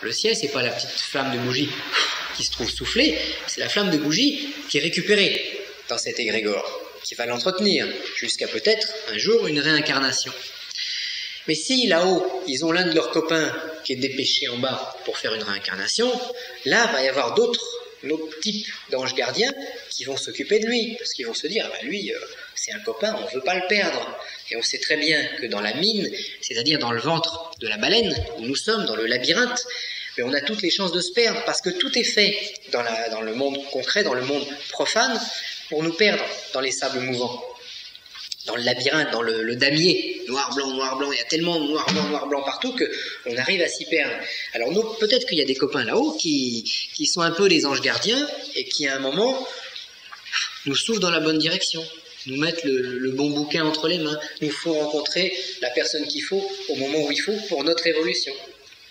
le ciel, c'est pas la petite flamme de bougie qui se trouve soufflée, c'est la flamme de bougie qui est récupérée dans cet égrégore, qui va l'entretenir jusqu'à peut-être un jour une réincarnation. Mais si là-haut, ils ont l'un de leurs copains qui est dépêché en bas pour faire une réincarnation, là, il va y avoir d'autres types d'anges gardiens qui vont s'occuper de lui, parce qu'ils vont se dire, ah ben lui, c'est un copain, on ne veut pas le perdre. Et on sait très bien que dans la mine, c'est-à-dire dans le ventre de la baleine, où nous sommes, dans le labyrinthe, mais on a toutes les chances de se perdre, parce que tout est fait dans le monde concret, dans le monde profane, pour nous perdre dans les sables mouvants. Dans le labyrinthe, dans le damier, noir, blanc, il y a tellement de noir, blanc partout qu'on arrive à s'y perdre. Alors nous, peut-être qu'il y a des copains là-haut qui sont un peu des anges gardiens et qui à un moment nous soufflent dans la bonne direction, nous mettent le bon bouquin entre les mains, nous font rencontrer la personne qu'il faut au moment où il faut pour notre évolution.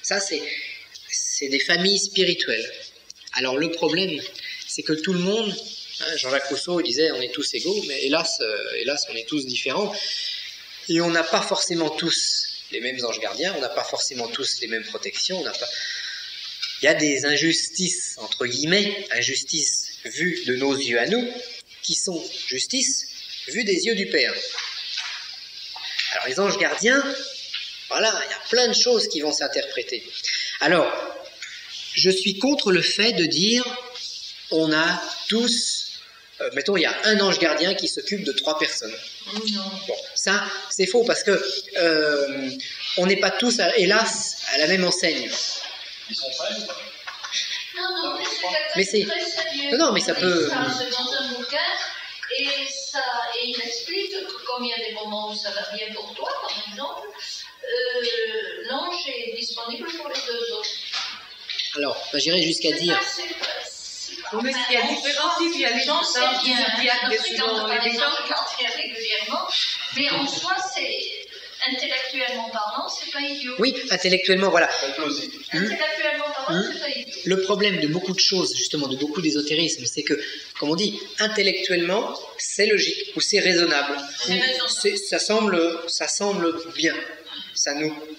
Ça, c'est des familles spirituelles. Alors le problème, c'est que tout le monde... Jean-Jacques Rousseau disait on est tous égaux, mais hélas on est tous différents et on n'a pas forcément tous les mêmes anges gardiens, on n'a pas forcément tous les mêmes protections, il y a des injustices, entre guillemets, injustices vues de nos yeux à nous, qui sont justices vues des yeux du Père. Alors les anges gardiens, voilà, il y a plein de choses qui vont s'interpréter. Alors, je suis contre le fait de dire on a tous... mettons, il y a un ange gardien qui s'occupe de 3 personnes. Non. Bon, ça, c'est faux parce que on n'est pas tous, hélas, à la même enseigne. Ils sont prêts ou pas? Non, mais c'est très sérieux. Non, mais ça peut... C'est dans un bouquin et il explique que comme il y a des moments où ça va bien pour toi, par exemple, l'ange est disponible pour les 2 autres. Alors, j'irais jusqu'à dire... Mais il y a différents types, il y a les gens qui bien, dans les gens régulièrement, mais en soi, c'est intellectuellement parlant, c'est pas idiot. Oui, intellectuellement, voilà. Intellectuellement parlant, c'est pas idiot. Le problème de beaucoup de choses, justement, de beaucoup d'ésotérisme, c'est que, comme on dit, intellectuellement, c'est logique, ou c'est raisonnable, ça semble bien.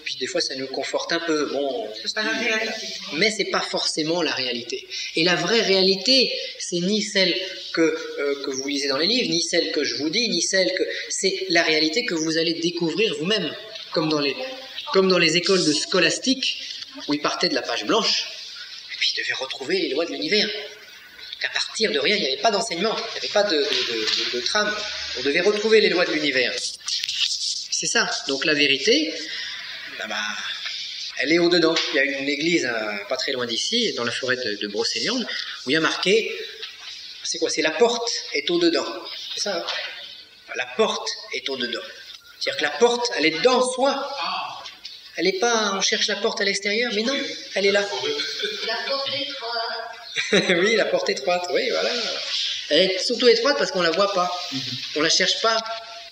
Puis des fois ça nous conforte un peu, bon, c'est pas la réalité. Mais c'est pas forcément la réalité. Et la vraie réalité, c'est ni celle que vous lisez dans les livres, ni celle que je vous dis, ni celle que... C'est la réalité que vous allez découvrir vous-même, comme dans les écoles de scolastique, où ils partaient de la page blanche, et puis ils devaient retrouver les lois de l'univers. Qu'à partir de rien, il n'y avait pas d'enseignement, il n'y avait pas de trame, on devait retrouver les lois de l'univers. C'est ça. Donc la vérité, elle est au-dedans. Il y a une église pas très loin d'ici, dans la forêt de Brocéliande, où il y a marqué, c'est quoi? C'est la porte est au-dedans. C'est ça, hein? La porte est au-dedans. C'est-à-dire que la porte, elle est dedans en soi. Elle n'est pas, on cherche la porte à l'extérieur, mais non, elle est là. La porte étroite. Oui, la porte étroite, oui, voilà. Elle est surtout étroite parce qu'on ne la voit pas. On ne la cherche pas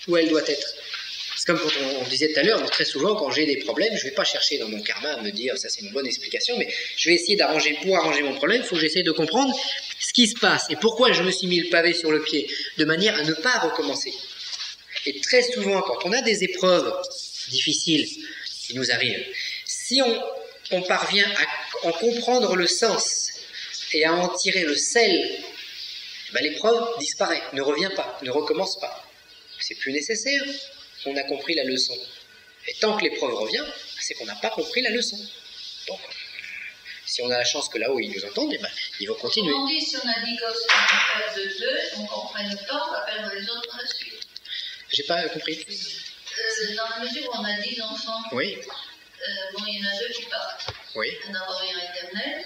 où elle doit être. C'est comme quand on disait tout à l'heure, très souvent quand j'ai des problèmes, je ne vais pas chercher dans mon karma à me dire ça c'est une bonne explication, mais je vais essayer pour arranger mon problème, il faut que j'essaie de comprendre ce qui se passe et pourquoi je me suis mis le pavé sur le pied, de manière à ne pas recommencer. Et très souvent, quand on a des épreuves difficiles qui nous arrivent, si on parvient à en comprendre le sens et à en tirer le sel, l'épreuve disparaît, ne revient pas, ne recommence pas. C'est plus nécessaire. On a compris la leçon. Et tant que l'épreuve revient, c'est qu'on n'a pas compris la leçon. Donc, si on a la chance que là-haut ils nous entendent, ils vont continuer. On dit si on a 10 gosses qu'on fait 2, on comprend le temps, on va perdre les autres par la suite. J'ai pas compris. Dans la mesure où on a 10 enfants, oui. Il y en a 2 qui partent. Oui. Un envoyant éternel,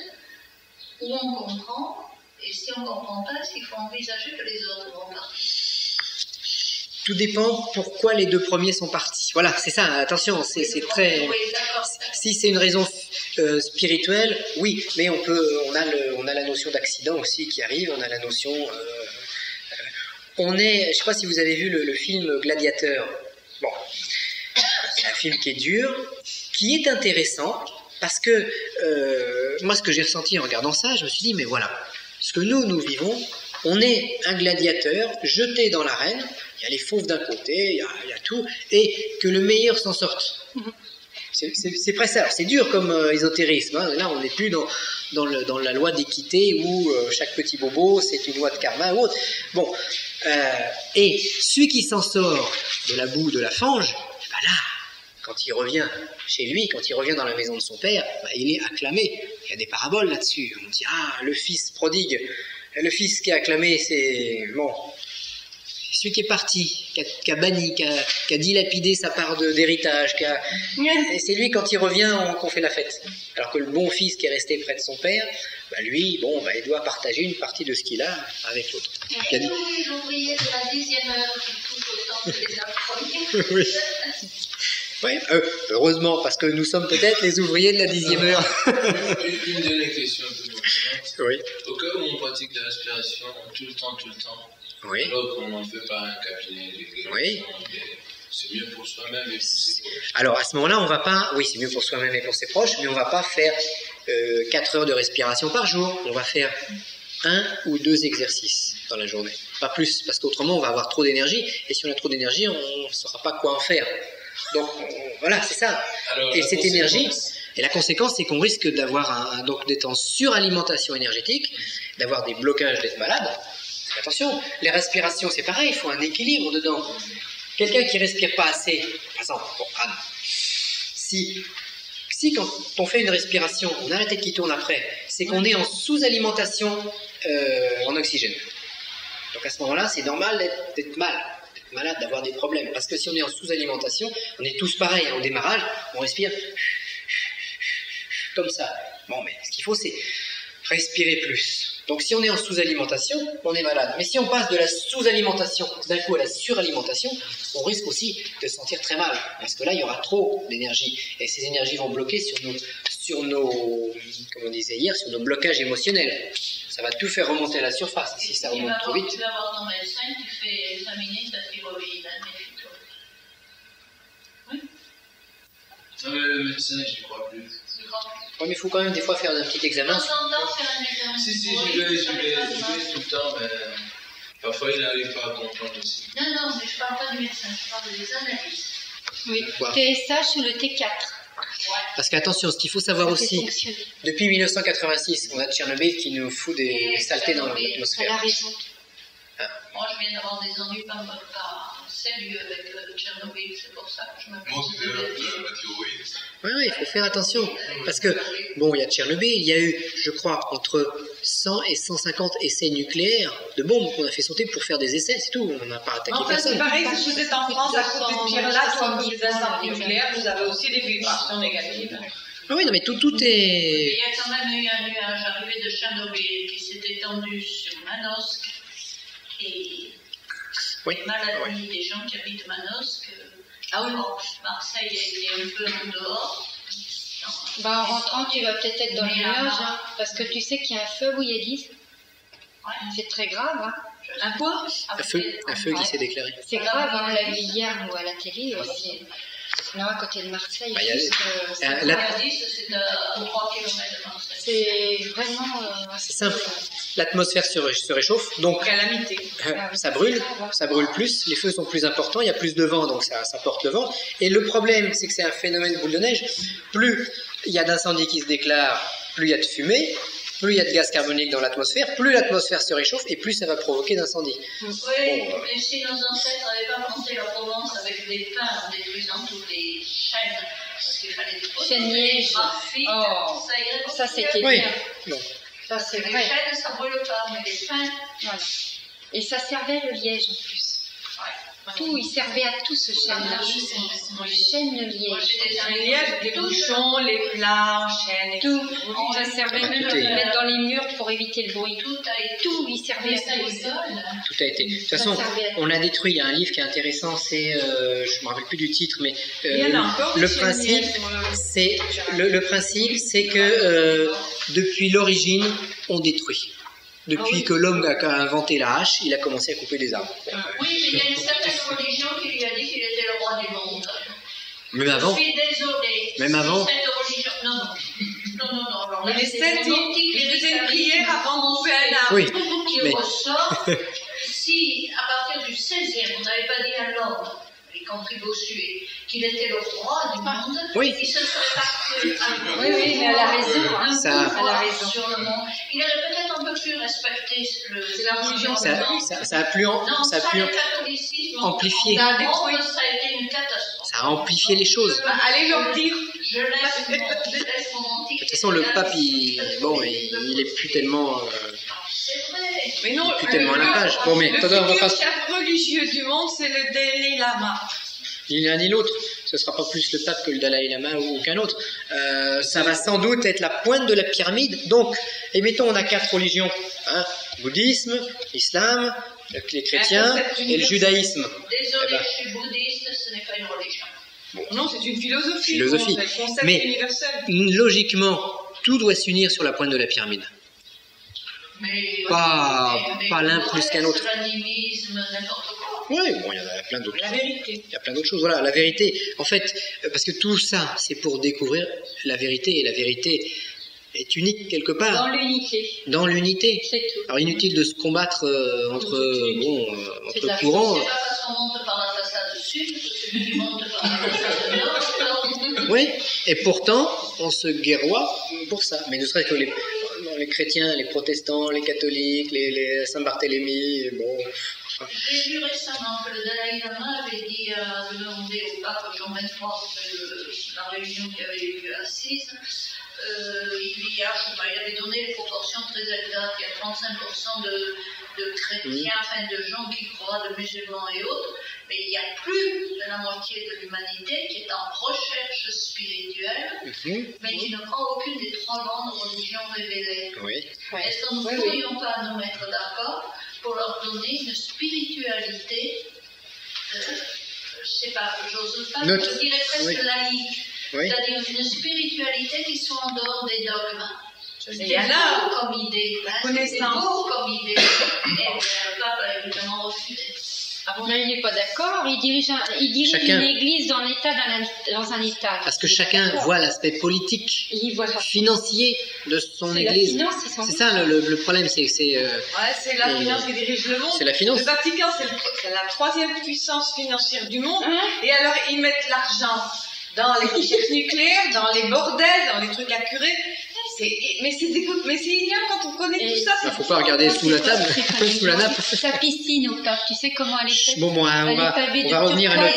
où on comprend, et si on ne comprend pas, il faut envisager que les autres vont partir. Tout dépend pourquoi les 2 premiers sont partis. Voilà, c'est ça, attention, c'est très... Oui, si c'est une raison spirituelle, oui, mais on a la notion d'accident aussi qui arrive, on a la notion... je ne sais pas si vous avez vu le film Gladiateur. Bon, c'est un film qui est dur, qui est intéressant, parce que moi, ce que j'ai ressenti en regardant ça, je me suis dit, mais voilà, ce que nous vivons, on est un gladiateur jeté dans l'arène, il y a les fauves d'un côté, il y a tout, et que le meilleur s'en sorte. C'est presque ça. Alors, c'est dur comme ésotérisme. Hein. Là, on n'est plus dans la loi d'équité où chaque petit bobo, c'est une loi de karma ou autre. Bon, et celui qui s'en sort de la boue, de la fange, ben là, quand il revient chez lui, quand il revient dans la maison de son père, ben, il est acclamé. Il y a des paraboles là-dessus. On dit, ah, le fils prodigue, le fils qui est acclamé, c'est... Bon, celui qui est parti, qui a banni, qui a dilapidé sa part d'héritage, et c'est lui, quand il revient, qu'on fait la fête. Alors que le bon fils qui est resté près de son père, bah lui, bon, bah, il doit partager une partie de ce qu'il a avec l'autre. Et oui, l'ouvrier de la 10e heure qui touche autant que les autres premiers. Oui. Oui, heureusement, parce que nous sommes peut-être les ouvriers de la 10e heure. Une dernière question un peu importante. Oui. Au cas où on pratique la respiration tout le temps, oui. Alors qu'on en fait par un cabinet de guérison, oui. C'est mieux pour soi-même et pour ses proches. Alors à ce moment-là, on va pas, oui, c'est mieux pour soi-même et pour ses proches, mais on va pas faire 4 heures de respiration par jour. On va faire 1 ou 2 exercices dans la journée, pas plus, parce qu'autrement on va avoir trop d'énergie, et si on a trop d'énergie, on ne saura pas quoi en faire. Donc voilà, c'est ça. Alors, et cette énergie, et la conséquence, c'est qu'on risque d'avoir donc d'être en suralimentation énergétique, d'avoir des blocages, d'être malade. Attention, les respirations, c'est pareil, il faut un équilibre dedans. Quelqu'un qui respire pas assez, par exemple, pour Anne, si quand on fait une respiration, on a la tête qui tourne après, c'est qu'on est en sous-alimentation en oxygène. Donc à ce moment-là, c'est normal d'être malade, d'avoir des problèmes. Parce que si on est en sous-alimentation, on est tous pareils, hein, au démarrage, on respire comme ça. Bon, mais ce qu'il faut, c'est respirer plus. Donc si on est en sous-alimentation, on est malade. Mais si on passe de la sous-alimentation d'un coup à la suralimentation, on risque aussi de se sentir très mal. Parce que là, il y aura trop d'énergie. Et ces énergies vont bloquer sur nos comme on disait hier, sur nos blocages émotionnels. Ça va tout faire remonter à la surface. Et si ça remonte trop vite... Tu vas voir ton médecin qui fait examiner ta thyroïde. Oui. Non, mais le médecin, j'y crois plus. Oui, mais il faut quand même des fois faire un petit examen. De temps en temps, faire un examen. Si, j'y vais tout le temps, mais parfois il n'arrive pas à comprendre aussi. Non, mais je ne parle pas du médecin, je parle des analyses. Oui, Quoi? TSH ou le T4. Ouais. Parce qu'attention, ce qu'il faut savoir Ça fait aussi, fonctionner. depuis 1986, on a Tchernobyl qui nous fout des saletés dans Elle a l'atmosphère. raison. Moi, je viens d'avoir des ennuis pas sérieux avec Tchernobyl, c'est pour ça que je me Moi, c'est la thyroïde. Oui, il faut faire attention. Parce que, bon, il y a Tchernobyl, il y a eu, je crois, entre 100 et 150 essais nucléaires de bombes qu'on a fait sauter pour faire des essais, c'est tout. On n'a pas attaqué Enfin, c'est personne. pareil, si vous êtes en France, à côté de Pierre-Latte, où on dit des incendies nucléaires, vous avez aussi des vibrations négatives. Ah oui, non, mais tout Il est... y a quand même eu un nuage arrivé de Tchernobyl qui s'est étendu sur Manosque et Oui, les maladies des gens qui habitent Manosque. Ah oui, Marseille a été un peu en dehors. Bah, en rentrant, tu vas peut-être être dans les Mais nuages, là-bas. hein, parce que tu sais qu'il y a un feu où il y a 10. Ouais. C'est très grave. Hein. Un quoi? un feu qui s'est déclaré. C'est grave, hein, on l'a vu hier ou à la télé aussi. Non, à côté de Marseille, Bah, il y a- juste, c'est la- grave. C'est à 3 km de Marseille. C'est vraiment... C'est simple. L'atmosphère se réchauffe, donc Calamité. ça brûle plus, les feux sont plus importants, il y a plus de vent, donc ça porte le vent. Et le problème, c'est que c'est un phénomène boule de neige. Plus il y a d'incendies qui se déclarent, plus il y a de fumée, plus il y a de gaz carbonique dans l'atmosphère, plus l'atmosphère se réchauffe et plus ça va provoquer d'incendies. Oui, Bon, mais si nos ancêtres n'avaient pas planté la Provence avec des pins en détruisant toutes les chaînes, parce qu'il fallait des poteaux, Chênes-lièges. des graphites, Oh, ça irait beaucoup ça, c'était mieux. Oui, bien. bon. Ça, c'est Les vrai. chaînes, ça brûle pas, mais les pins, Voilà. Et ça servait le liège en plus. Tout, il servait à tout ce chêne-là. Le chêne de moi liège. j'ai des Les amis, lièges, les bouchons, les plats, chênes, etc. Tout. Ça servait Ah, même tout à est- le mettre dans les murs pour éviter le bruit. tout a été. Tout, il servait Mais ça à tout. isole. Tout a été. De toute façon, on a détruit. Il y a un livre qui est intéressant. C'est, je me rappelle plus du titre, mais Il y en a encore le des principe, chênes-lièges. c'est le principe, c'est que depuis l'origine, on détruit. Depuis que l'homme a inventé la hache, il a commencé à couper des arbres. Oui, mais il y a une certaine religion qui lui a dit qu'il était le roi du monde. Même avant. Je suis désolée. Même avant. Cette religion. Non. Alors là, Les c'est Celtes, romantique, ils les faisaient une Celtes, prière avant de couper un arbre. Oui, qui mais ressort. Si, à partir du 16e, on n'avait pas dit à l'homme, et quand il bossuait, qu'il était le roi du monde, Oui. il se serait parti Oui, mais elle a raison. Hein. Ça- Elle a raison. sur le monde. Il aurait peut-être un peu plus respecté C'est la religion. Ça a pu, Non, ça a ça, pu le catholicisme, amplifier. dans le monde, ça a été une catastrophe. Ça a amplifié les choses. Bah, allez leur dire. Je laisse mon antique. De toute façon, le pape, il est plus tellement... C'est vrai. Mais non, plus tellement à la page. Bon, mais le attendez, on va futur pas... chef religieux du monde, c'est le Dalai Lama. Ni l'un ni l'autre. Ce sera pas plus le pape que le Dalai Lama ou aucun autre. Ça va sans doute être la pointe de la pyramide. Donc, mettons, on a 4 religions. Hein, bouddhisme, islam, les chrétiens et le judaïsme. Désolé, Eh ben. je suis bouddhiste, ce n'est pas une religion. Non, c'est une philosophie. Philosophie. C'est un concept Mais- universel. Logiquement, tout doit s'unir sur la pointe de la pyramide. Mais, Pas l'un plus qu'un autre. L'animisme, n'importe quoi. Oui, bon, il y en a plein d'autres. La vérité. Il y a plein d'autres choses. Voilà, la vérité. En fait, parce que tout ça, c'est pour découvrir la vérité. Et la vérité est unique quelque part. Dans l'unité, Dans l'unité. c'est tout. Alors, inutile de se combattre entre C'est de la courants. C'est pas parce qu'on monte par la façade sud que celui qui monte par la façade nord. Oui, et pourtant, on se guerroie pour ça. Mais ne serait-ce que les chrétiens, les protestants, les catholiques, les Saint-Barthélemy, bon... enfin, J'ai vu récemment que le Dalai Lama avait dit à demander au pape Jean XXIII, la réunion qui avait eu lieu à Assise, il avait donné les proportions très exactes. Il y a 35% de chrétiens, enfin de gens qui croient, de musulmans et autres, mais il y a plus de la moitié de l'humanité qui est en recherche spirituelle, mais qui ne croit aucune des 3 grandes religions révélées. oui. Est-ce que nous ne pourrions pas nous mettre d'accord pour leur donner une spiritualité, je sais pas, j'ose pas, Neutre. je dirais presque Oui. laïque, Oui. c'est-à-dire une spiritualité qui soit en dehors des dogmes. Il C'est y en a. beau comme idée, hein, c'est Connaissance. beau comme idée, et le pape a évidemment refusé. Mais il n'est pas d'accord. Il dirige Chacun- une église dans un état. Parce que chacun voit l'aspect politique, Il voit ça. financier de son C'est la église. finance, ils sont C'est ça le problème, c'est Ouais, c'est la Et- finance qui dirige le monde. c'est la finance. Le Vatican, c'est la 3e puissance financière du monde. Hein? Et alors, ils mettent l'argent dans les recherches nucléaires, dans les bordels, dans les trucs à curer. Mais c'est ignoble quand on connaît tout ça. Il ne faut pas regarder sous la table, sous la nappe. Sa piscine au pape, tu sais comment elle est faite? Bon, Elle on est va pavée de revenir à turquoise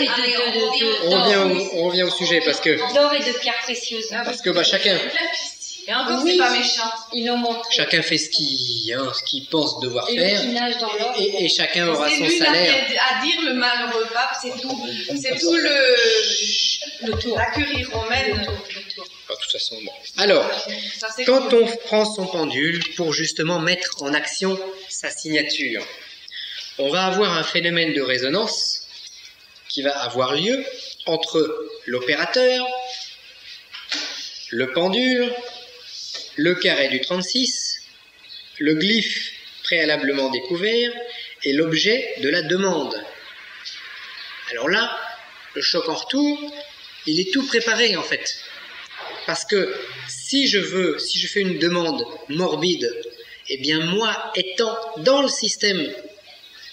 notre... et On revient au sujet parce que d'or et de pierres précieuses. chacun Et encore, Oui. c'est pas méchant. Ils l'ont montré. fait ce qu'il pense devoir Et faire qui nage dans l'or. et chacun aura C'est son lui, il n'a salaire. rien à dire, le malheureux pape, c'est tout. C'est tout Le tour. la curie romaine. De toute façon, bon. Alors, Ça, c'est quand cool. on prend son pendule pour justement mettre en action sa signature, on va avoir un phénomène de résonance qui va avoir lieu entre l'opérateur, le pendule, le carré du 36, le glyphe préalablement découvert et l'objet de la demande. Alors là, le choc en retour, il est tout préparé en fait. Parce que si je fais une demande morbide, eh bien moi, étant dans le système,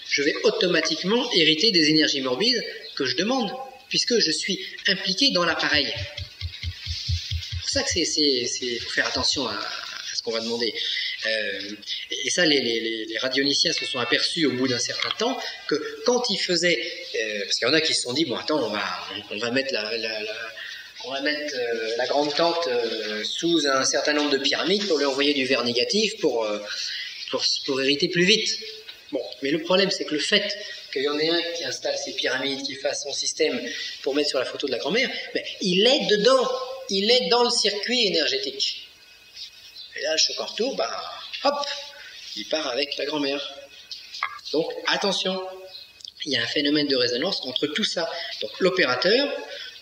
je vais automatiquement hériter des énergies morbides que je demande, puisque je suis impliqué dans l'appareil. C'est pour ça que faut faire attention à ce qu'on va demander. Et ça, les radioniciens se sont aperçus au bout d'un certain temps que quand ils faisaient, parce qu'il y en a qui se sont dit, bon attends, on va mettre la grande tente sous un certain nombre de pyramides pour lui envoyer du verre négatif pour hériter plus vite. Bon, mais le problème c'est que le fait qu'il y en ait un qui installe ses pyramides, qui fasse son système pour mettre sur la photo de la grand-mère, ben, il est dedans, il est dans le circuit énergétique. Et là, le choc en retour, ben, hop, il part avec la grand-mère. Donc attention, il y a un phénomène de résonance entre tout ça. Donc l'opérateur,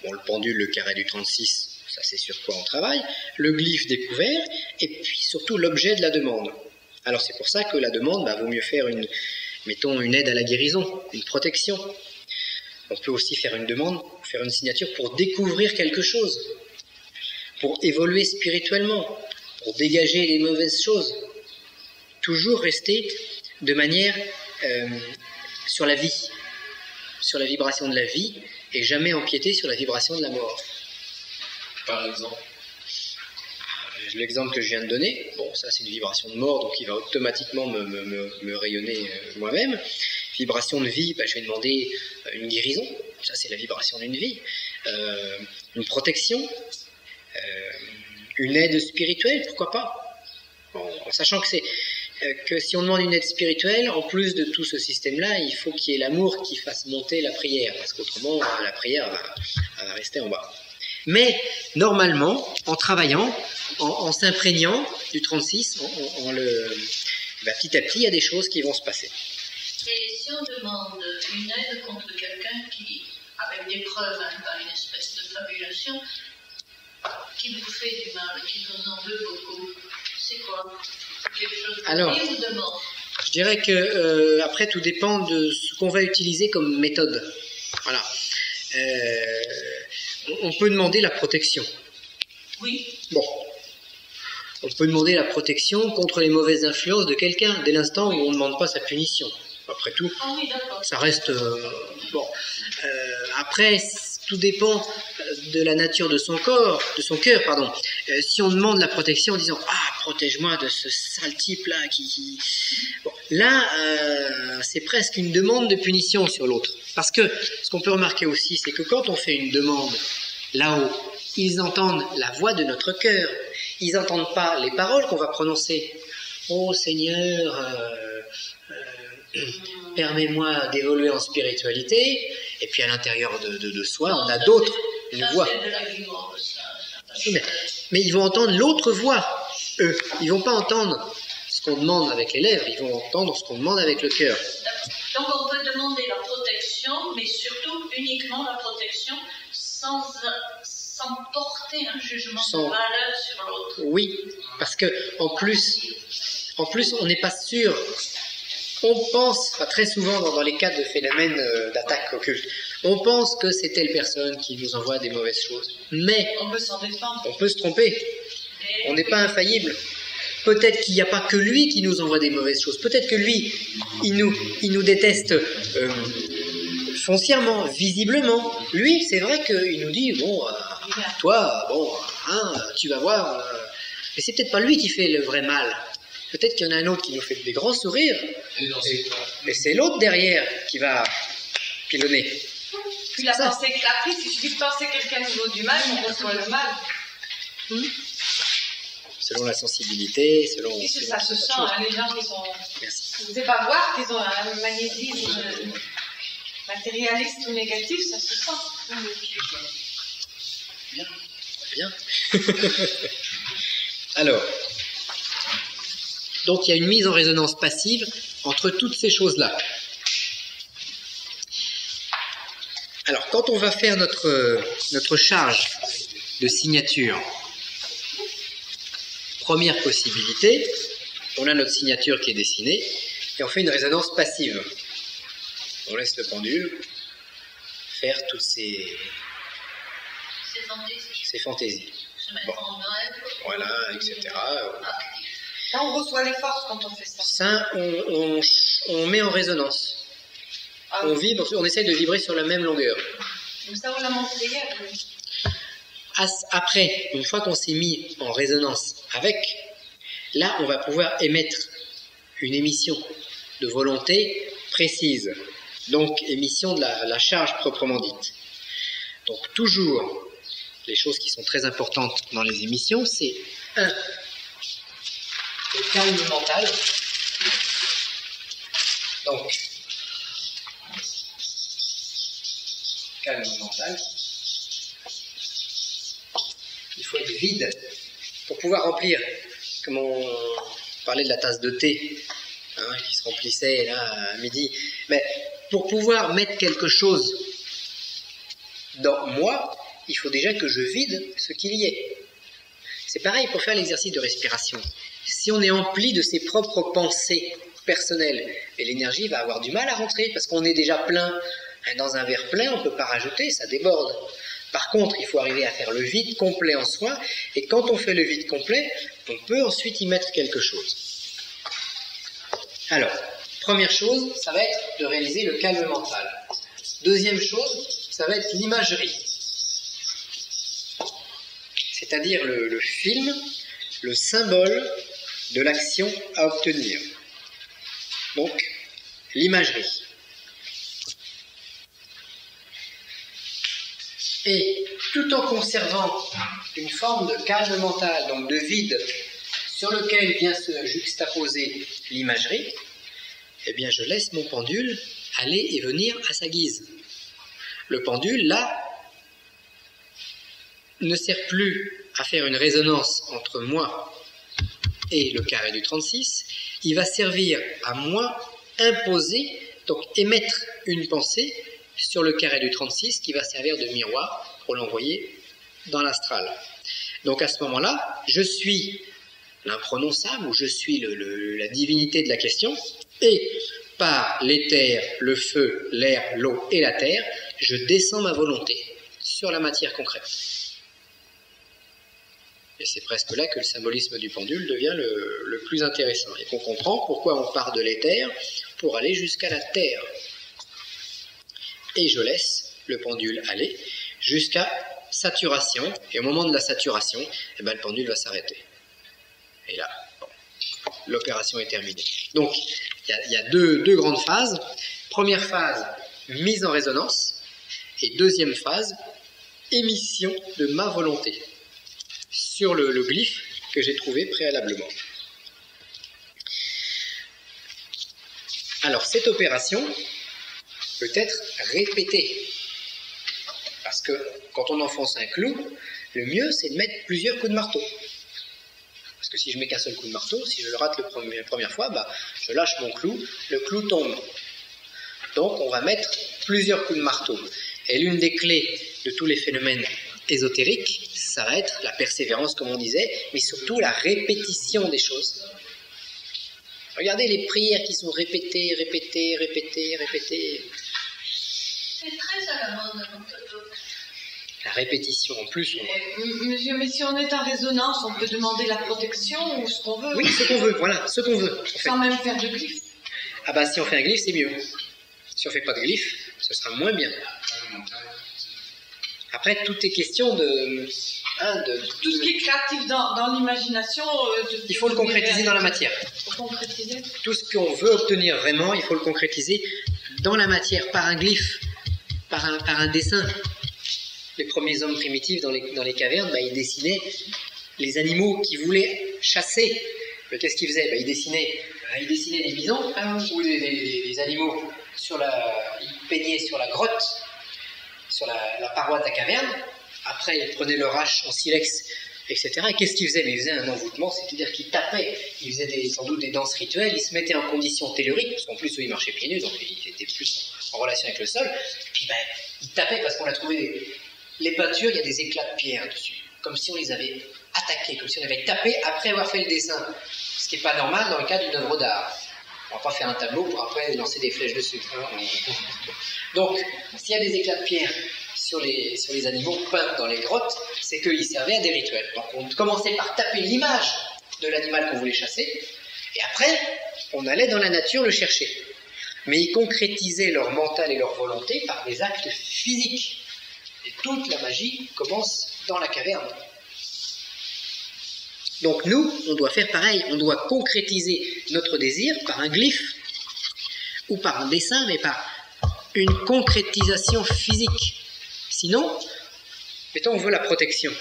bon, le pendule, le carré du 36, ça c'est sur quoi on travaille, le glyphe découvert, et puis surtout l'objet de la demande. Alors c'est pour ça que la demande, bah, vaut mieux faire une aide à la guérison, une protection. On peut aussi faire une demande, faire une signature pour découvrir quelque chose, pour évoluer spirituellement, pour dégager les mauvaises choses. Toujours rester de manière sur la vie, sur la vibration de la vie, et jamais empiéter sur la vibration de la mort. Par exemple. L'exemple que je viens de donner, bon, ça c'est une vibration de mort, donc il va automatiquement me rayonner moi-même. Vibration de vie, je vais demander une guérison, ça c'est la vibration d'une vie. Une protection, une aide spirituelle, pourquoi pas, en sachant que si on demande une aide spirituelle, en plus de tout ce système-là, il faut qu'il y ait l'amour qui fasse monter la prière, parce qu'autrement la prière va rester en bas. Mais normalement, en travaillant, en s'imprégnant du 36, petit à petit, il y a des choses qui vont se passer. Et si on demande une aide contre quelqu'un qui, avec des preuves, par une espèce de fabulation, qui vous fait du mal, qui vous en veut beaucoup, c'est quoi? Quelque chose de vie ou de mort? Je dirais que après tout dépend de ce qu'on va utiliser comme méthode. Voilà. On peut demander la protection. Oui. Bon. On peut demander la protection contre les mauvaises influences de quelqu'un dès l'instant où on ne demande pas sa punition. Après tout, ça reste... après, tout dépend de la nature de son corps, de son cœur, pardon. Si on demande la protection en disant « Ah, protège-moi de ce sale type-là qui... » Bon, là, c'est presque une demande de punition sur l'autre. Parce que ce qu'on peut remarquer aussi, c'est que quand on fait une demande là-haut, ils entendent la voix de notre cœur. Ils n'entendent pas les paroles qu'on va prononcer. « Oh Seigneur, permets-moi d'évoluer en spiritualité. » Et puis à l'intérieur de soi, on a d'autres, une voix. Mais ils vont entendre l'autre voix, eux. Ils ne vont pas entendre ce qu'on demande avec les lèvres, ils vont entendre ce qu'on demande avec le cœur. Donc on peut demander la protection, mais surtout uniquement la protection sans porter un jugement de valeur sur l'autre. Oui, parce que en plus on n'est pas sûr. On pense, très souvent dans les cas de phénomènes d'attaque occulte, on pense que c'est telle personne qui nous envoie des mauvaises choses. Mais on peut s'en défendre. On peut se tromper. On n'est pas infaillible. Peut-être qu'il n'y a pas que lui qui nous envoie des mauvaises choses. Peut-être que lui, il nous déteste foncièrement, visiblement. Lui, c'est vrai qu'il nous dit, toi, tu vas voir. Mais c'est peut-être pas lui qui fait le vrai mal. Peut-être qu'il y en a un autre qui nous fait des grands sourires, et c'est l'autre derrière qui va pilonner. Puis la pensée que tu as prise, il suffit de penser que quelqu'un nous vaut du mal, on reçoit le mal. Selon la sensibilité, selon... Et ça se sent, les gens qui sont... Merci. Vous ne pouvez pas voir qu'ils ont un magnétisme matérialiste ou négatif, ça se sent. Bien. Alors... Donc il y a une mise en résonance passive entre toutes ces choses-là. Alors quand on va faire notre charge de signature, première possibilité, on a notre signature qui est dessinée et on fait une résonance passive. On laisse le pendule faire toutes ces fantaisies. Se mettre en rêve. Voilà, etc. Là, on reçoit les forces quand on fait ça. Ça, on met en résonance. On vibre, on essaie de vibrer sur la même longueur. Donc ça, on l'a montré hier. Après, une fois qu'on s'est mis en résonance avec, là, on va pouvoir émettre une émission de volonté précise. Donc, émission de la charge proprement dite. Donc, toujours, les choses qui sont très importantes dans les émissions, c'est 1. Le calme mental. Donc, calme mental. Il faut être vide pour pouvoir remplir, comme on parlait de la tasse de thé qui se remplissait là à midi. Mais pour pouvoir mettre quelque chose dans moi, il faut déjà que je vide ce qu'il y est. C'est pareil pour faire l'exercice de respiration. Si on est empli de ses propres pensées personnelles, et l'énergie va avoir du mal à rentrer parce qu'on est déjà plein. Dans un verre plein, on ne peut pas rajouter, ça déborde. Par contre, il faut arriver à faire le vide complet en soi, et quand on fait le vide complet, on peut ensuite y mettre quelque chose. Alors, première chose, ça va être de réaliser le calme mental. Deuxième chose, ça va être l'imagerie. C'est-à-dire le film, le symbole de l'action à obtenir. Donc, l'imagerie. Et tout en conservant une forme de calme mental, donc de vide, sur lequel vient se juxtaposer l'imagerie, eh bien je laisse mon pendule aller et venir à sa guise. Le pendule, là, ne sert plus à faire une résonance entre moi et le carré du 36, il va servir à moi imposer, donc émettre une pensée sur le carré du 36 qui va servir de miroir pour l'envoyer dans l'astral. Donc à ce moment-là, je suis l'imprononçable, ou je suis la divinité de la question, et par l'éther, le feu, l'air, l'eau et la terre, je descends ma volonté sur la matière concrète. Et c'est presque là que le symbolisme du pendule devient le plus intéressant, et qu'on comprend pourquoi on part de l'éther pour aller jusqu'à la terre. Et je laisse le pendule aller jusqu'à saturation, et au moment de la saturation, eh ben, le pendule va s'arrêter. Et là, bon, l'opération est terminée. Donc, il y a deux grandes phases. Première phase, mise en résonance, et deuxième phase, émission de ma volonté sur le glyphe que j'ai trouvé préalablement. Alors, cette opération peut être répétée. Parce que quand on enfonce un clou, le mieux c'est de mettre plusieurs coups de marteau. Parce que si je mets qu'un seul coup de marteau, si je le rate la première fois, bah, je lâche mon clou, le clou tombe. Donc on va mettre plusieurs coups de marteau. Et l'une des clés de tous les phénomènes ésotériques, ça va être la persévérance, comme on disait, mais surtout la répétition des choses. Regardez les prières qui sont répétées, répétées, répétées, répétées. C'est très à la mode. La répétition, en plus. Monsieur, mais si on est en résonance, on peut demander la protection ou ce qu'on veut. Oui, ce qu'on veut, voilà, ce qu'on veut. Sans même faire de glyphe. Ah bah si on fait un glyphe, c'est mieux. Si on fait pas de glyphe, ce sera moins bien. Après, tout est question de Tout ce qui est créatif dans l'imagination... il faut le concrétiser dans la matière. Il faut concrétiser. Tout ce qu'on veut obtenir vraiment, il faut le concrétiser dans la matière, par un glyphe, par un dessin. Les premiers hommes primitifs dans les cavernes, bah, ils dessinaient les animaux qu'ils voulaient chasser. Mais qu'est-ce qu'ils faisaient? Ils dessinaient des bisons ou des animaux ils peignaient sur la grotte, sur la paroi de la caverne. Après, ils prenaient leur hache en silex, etc. Et qu'est-ce qu'ils faisaient? Ils faisaient un envoûtement, c'est-à-dire qu'ils tapaient. Ils faisaient sans doute des danses rituelles, ils se mettaient en condition tellurique, parce qu'en plus, eux, ils marchaient pieds nus, donc ils étaient plus en relation avec le sol. Et puis, ils tapaient parce qu'on a trouvé les peintures, il y a des éclats de pierre dessus, comme si on les avait attaqués, comme si on avait tapé après avoir fait le dessin. Ce qui n'est pas normal dans le cas d'une œuvre d'art. On ne va pas faire un tableau pour après lancer des flèches dessus. Donc, s'il y a des éclats de pierre sur les animaux peints dans les grottes, c'est qu'ils servaient à des rituels. Donc, on commençait par taper l'image de l'animal qu'on voulait chasser, et après, on allait dans la nature le chercher. Mais ils concrétisaient leur mental et leur volonté par des actes physiques. Et toute la magie commence dans la caverne. Donc nous, on doit faire pareil, on doit concrétiser notre désir par un glyphe, ou par un dessin, mais par une concrétisation physique. Sinon, mettons, on veut la protection.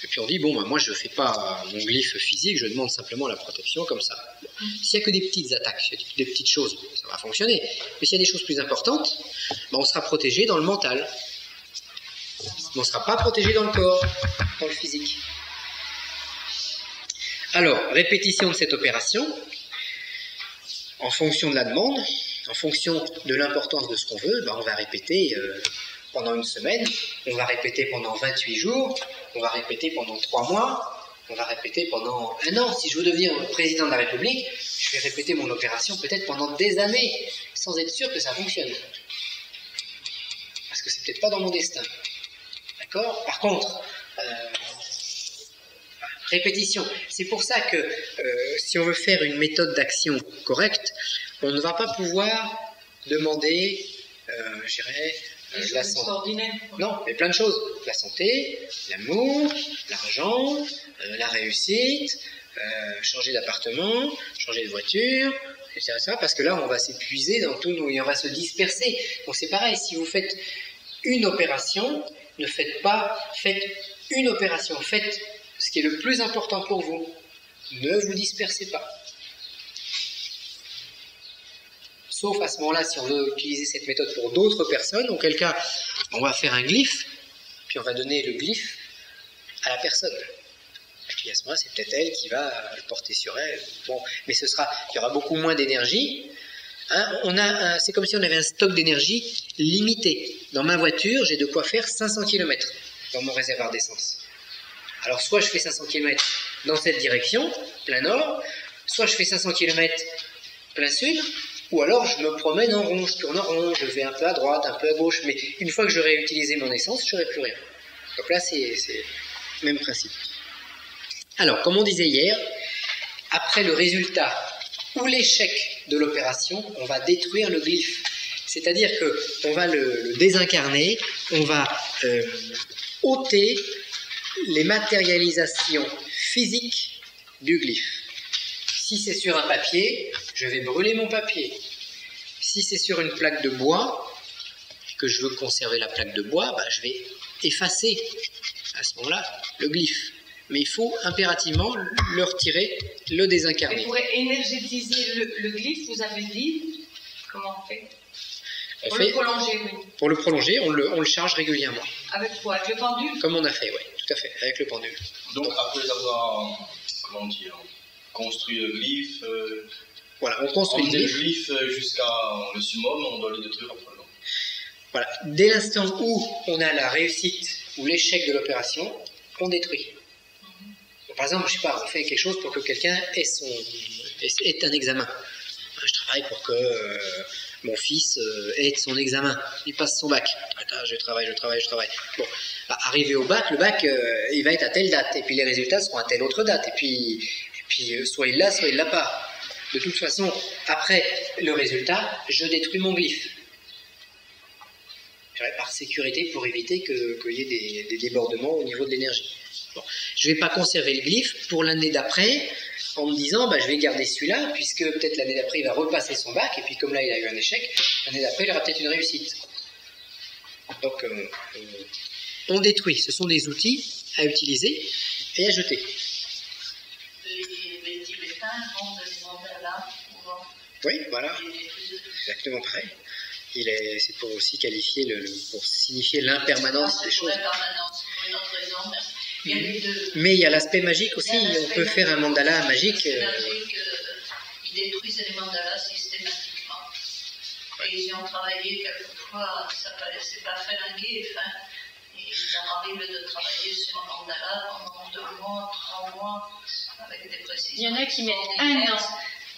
Et puis on dit, bon, moi je ne fais pas mon glyphe physique, je demande simplement la protection comme ça. Bon. S'il n'y a que des petites attaques, des petites choses, ça va fonctionner. Mais s'il y a des choses plus importantes, on sera protégé dans le mental. Mais on ne sera pas protégé dans le corps, dans le physique. Alors, répétition de cette opération, en fonction de la demande, en fonction de l'importance de ce qu'on veut, on va répéter pendant une semaine, on va répéter pendant 28 jours, on va répéter pendant 3 mois, on va répéter pendant 1 an. Si je veux devenir président de la République, je vais répéter mon opération peut-être pendant des années, sans être sûr que ça fonctionne. Parce que c'est peut-être pas dans mon destin. D'accord ? Par contre, répétition. C'est pour ça que si on veut faire une méthode d'action correcte, on ne va pas pouvoir demander, Des la choses santé. extraordinaires. Non, mais plein de choses. La santé, l'amour, l'argent, la réussite, changer d'appartement, changer de voiture, etc. Parce que là, on va s'épuiser dans tout, et on va se disperser. Donc c'est pareil, si vous faites une opération, faites une opération, faites ce qui est le plus important pour vous. Ne vous dispersez pas. Sauf à ce moment-là, si on veut utiliser cette méthode pour d'autres personnes, auquel cas, on va faire un glyphe, puis on va donner le glyphe à la personne. Et puis à ce moment-là, c'est peut-être elle qui va le porter sur elle. Bon, mais il y aura beaucoup moins d'énergie. Hein, c'est comme si on avait un stock d'énergie limité. Dans ma voiture, j'ai de quoi faire 500 km dans mon réservoir d'essence. Alors soit je fais 500 km dans cette direction, plein nord, soit je fais 500 km plein sud, ou alors je me promène en rond, je tourne en rond, je vais un peu à droite, un peu à gauche, mais une fois que j'aurai utilisé mon essence, je n'aurai plus rien. Donc là, c'est le même principe. Alors, comme on disait hier, après le résultat ou l'échec de l'opération, on va détruire le glyphe. C'est-à-dire qu'on va le désincarner, on va ôter les matérialisations physiques du glyphe. Si c'est sur un papier, je vais brûler mon papier. Si c'est sur une plaque de bois, que je veux conserver la plaque de bois, je vais effacer à ce moment-là le glyphe. Mais il faut impérativement le retirer, le désincarner. Et pour énergétiser le glyphe, vous avez dit, comment on fait? Le prolonger, oui. Pour le prolonger, on le charge régulièrement. Avec quoi? Avec le pendule? Comme on a fait, oui, tout à fait, avec le pendule. Donc après avoir, comment dire, construit le glyphe, voilà, on construit le glyphe jusqu'à le summum, on doit le détruire après. Voilà, dès l'instant où on a la réussite ou l'échec de l'opération, on détruit. Donc, par exemple, je sais pas, on fait quelque chose pour que quelqu'un ait un examen. Je travaille pour que mon fils ait son examen, il passe son bac. Je travaille. Bon, arrivé au bac, le bac, il va être à telle date, et puis les résultats seront à telle autre date, et puis soit il l'a, soit il l'a pas. De toute façon, après le résultat, je détruis mon glyphe. Par sécurité, pour éviter qu'il y ait des débordements au niveau de l'énergie. Bon. Je ne vais pas conserver le glyphe pour l'année d'après, en me disant, je vais garder celui-là, puisque peut-être l'année d'après, il va repasser son bac, et puis comme là, il a eu un échec, l'année d'après, il aura peut-être une réussite. Donc, on détruit. Ce sont des outils à utiliser et à jeter. Les Tibétains vendent des mandalas pour... Oui, voilà. Exactement pareil. C'est pour aussi qualifier, pour signifier l'impermanence des choses. L'impermanence, pour une autre raison, mais il y a l'aspect magique aussi, on peut faire un mandala magique. Ils détruisent les mandalas systématiquement. Et ils y ont travaillé quelquefois, ça ne paraissait pas flinguer, et il leur arrive de travailler sur un mandala pendant 2 mois, 3 mois, avec des précisions. Il y en a qui mettent 1 an.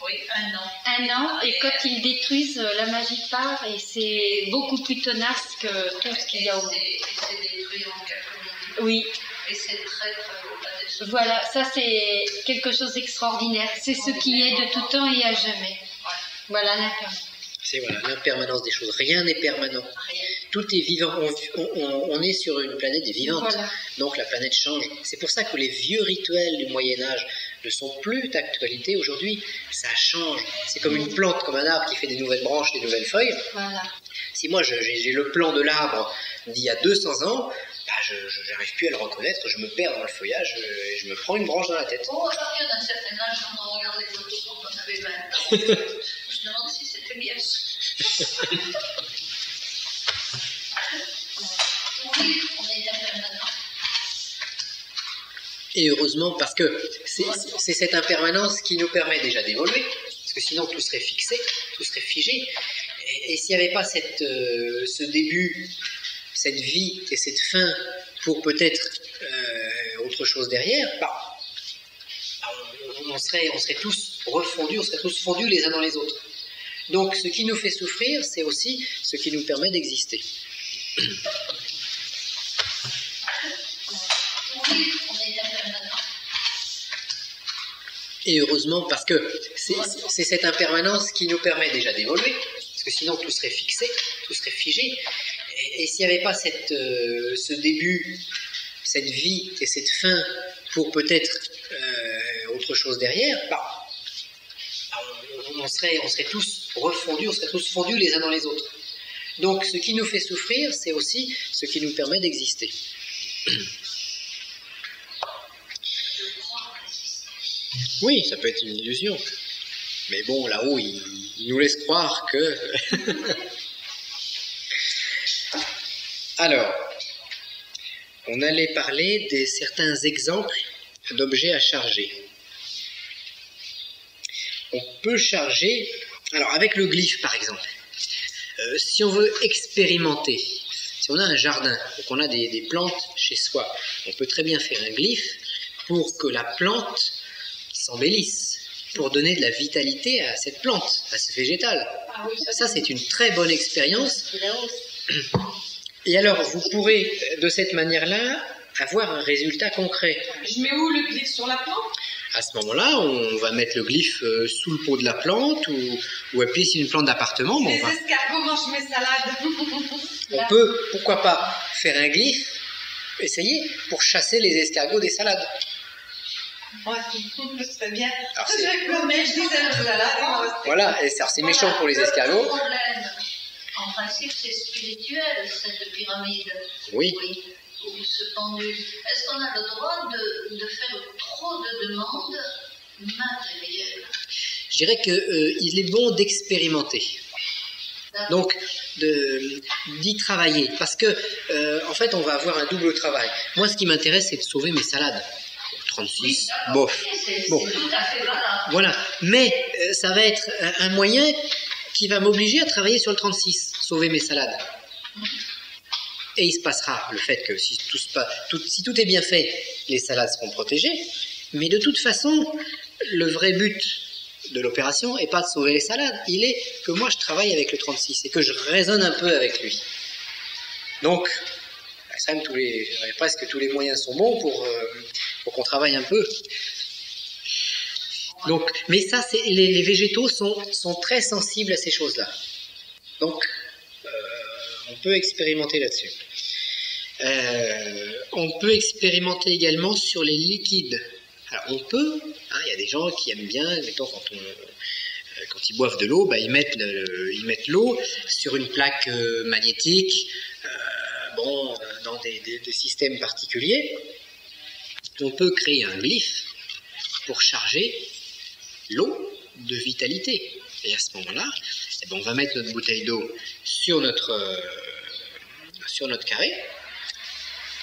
Oui, 1 an. 1 an, et quand ils détruisent, la magie part, et c'est beaucoup plus tenace que tout ce qu'il y a au monde. Et c'est détruit en quelques minutes. Oui. Et c'est très très beau. Voilà, ça c'est quelque chose d'extraordinaire. C'est ce qui est de tout temps et à jamais. Voilà l'impermanence. C'est l'impermanence des choses. Rien n'est permanent. Tout est vivant. On est sur une planète des vivantes. Voilà. Donc la planète change. C'est pour ça que les vieux rituels du Moyen-Âge ne sont plus d'actualité aujourd'hui. Ça change. C'est comme une plante, comme un arbre qui fait des nouvelles branches, des nouvelles feuilles. Voilà. Si moi j'ai le plan de l'arbre d'il y a 200 ans, je n'arrive plus à le reconnaître, je me perds dans le feuillage et je me prends une branche dans la tête. À partir d'un certain âge, quand on regarde les photos quand on avait 20 ans, je me demande si c'était bien. Oui, on est impermanent. Et heureusement, parce que c'est cette impermanence qui nous permet déjà d'évoluer, parce que sinon tout serait fixé, tout serait figé. Et s'il n'y avait pas ce début, cette vie et cette fin pour peut-être autre chose derrière, on serait tous refondus, on serait tous fondus les uns dans les autres. Donc ce qui nous fait souffrir, c'est aussi ce qui nous permet d'exister. Oui, on est impermanent. Et heureusement, parce que c'est cette impermanence qui nous permet déjà d'évoluer, parce que sinon tout serait fixé, tout serait figé. Et s'il n'y avait pas ce début, cette vie et cette fin pour peut-être autre chose derrière, on serait tous refondus, on serait tous fondus les uns dans les autres. Donc ce qui nous fait souffrir, c'est aussi ce qui nous permet d'exister. Oui, ça peut être une illusion. Mais bon, là-haut, il nous laisse croire que... Alors, on allait parler de certains exemples d'objets à charger. On peut charger... Alors, avec le glyphe, par exemple, si on veut expérimenter, si on a un jardin, donc on a des plantes chez soi, on peut très bien faire un glyphe pour que la plante s'embellisse, pour donner de la vitalité à cette plante, à ce végétal. Ah oui, Ça, c'est une très bonne expérience. Et alors, vous pourrez, de cette manière-là, avoir un résultat concret. Je mets où le glyphe sur la plante? À ce moment-là, on va mettre le glyphe sous le pot de la plante ou appuyer sur une plante d'appartement. Les escargots mangent mes salades. On peut, pourquoi pas, faire un glyphe, essayer, pour chasser les escargots des salades. Ouais, ce serait bien. Alors, Je disais le salade. Voilà, et c'est méchant pour les escargots. Le problème, en principe, c'est spirituel, cette pyramide. Oui. Ou ce pendule. Est-ce qu'on a le droit de faire trop de demandes matérielles? Je dirais qu'il est bon d'expérimenter. Donc, d'y travailler. Parce que, en fait, on va avoir un double travail. Moi, ce qui m'intéresse, c'est de sauver mes salades. 36, bof. Bon. C'est tout à fait valable. Voilà. Mais ça va être un moyen qui va m'obliger à travailler sur le 36, sauver mes salades. Et il se passera le fait que si tout est bien fait, les salades seront protégées. Mais de toute façon, le vrai but de l'opération n'est pas de sauver les salades. Il est que moi, je travaille avec le 36 et que je raisonne un peu avec lui. Donc, presque tous les moyens sont bons pour qu'on travaille un peu. Donc, mais ça, les végétaux sont très sensibles à ces choses-là. Donc, on peut expérimenter là-dessus. On peut expérimenter également sur les liquides. Alors, on peut, il y a des gens qui aiment bien, mettons, quand ils boivent de l'eau, ils mettent l'eau sur une plaque magnétique, dans des systèmes particuliers. On peut créer un glyphe pour charger l'eau de vitalité. Et à ce moment-là, on va mettre notre bouteille d'eau sur notre carré,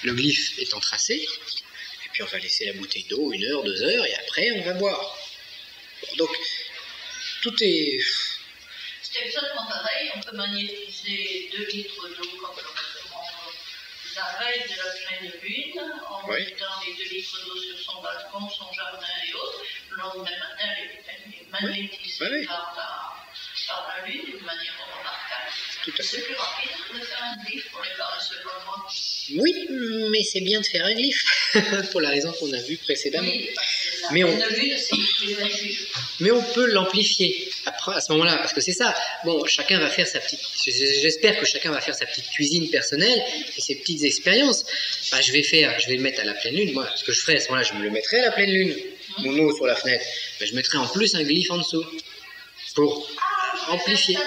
le glyphe étant tracé, et puis on va laisser la bouteille d'eau 1 heure, 2 heures, et après on va boire. Donc, tout est... C'est exactement pareil, on peut magnétiser 2 litres d'eau comme la veille de la pleine lune, en mettant les 2 litres d'eau sur son balcon, son jardin et autres. Le lendemain matin, elle est magnétisée par la lune d'une manière remarquable. C'est plus rapide de faire un glyphe pour les paresseux comme moi. Oui, mais c'est bien de faire un glyphe, pour la raison qu'on a vue précédemment. Oui, la pleine lune, c'est plus injuste. Mais on peut l'amplifier à ce moment-là, parce que c'est ça. Bon, chacun va faire sa petite... J'espère que chacun va faire sa petite cuisine personnelle et ses petites expériences. Je vais le mettre à la pleine lune. Moi, ce que je ferai à ce moment-là, je me le mettrai à la pleine lune. Mon eau sur la fenêtre. Je mettrai en plus un glyphe en dessous pour amplifier.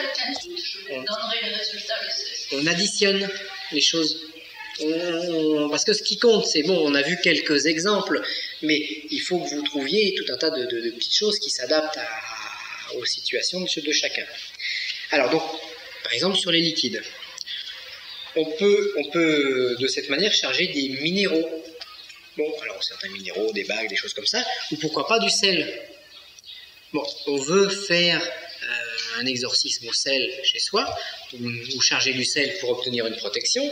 On additionne les choses. Parce que ce qui compte, c'est bon, on a vu quelques exemples, mais il faut que vous trouviez tout un tas de petites choses qui s'adaptent aux situations de chacun. Alors donc, par exemple sur les liquides, on peut de cette manière charger des minéraux. Bon, alors certains minéraux, des bagues, des choses comme ça, ou pourquoi pas du sel. Bon, on veut faire un exorcisme au sel chez soi, ou charger du sel pour obtenir une protection.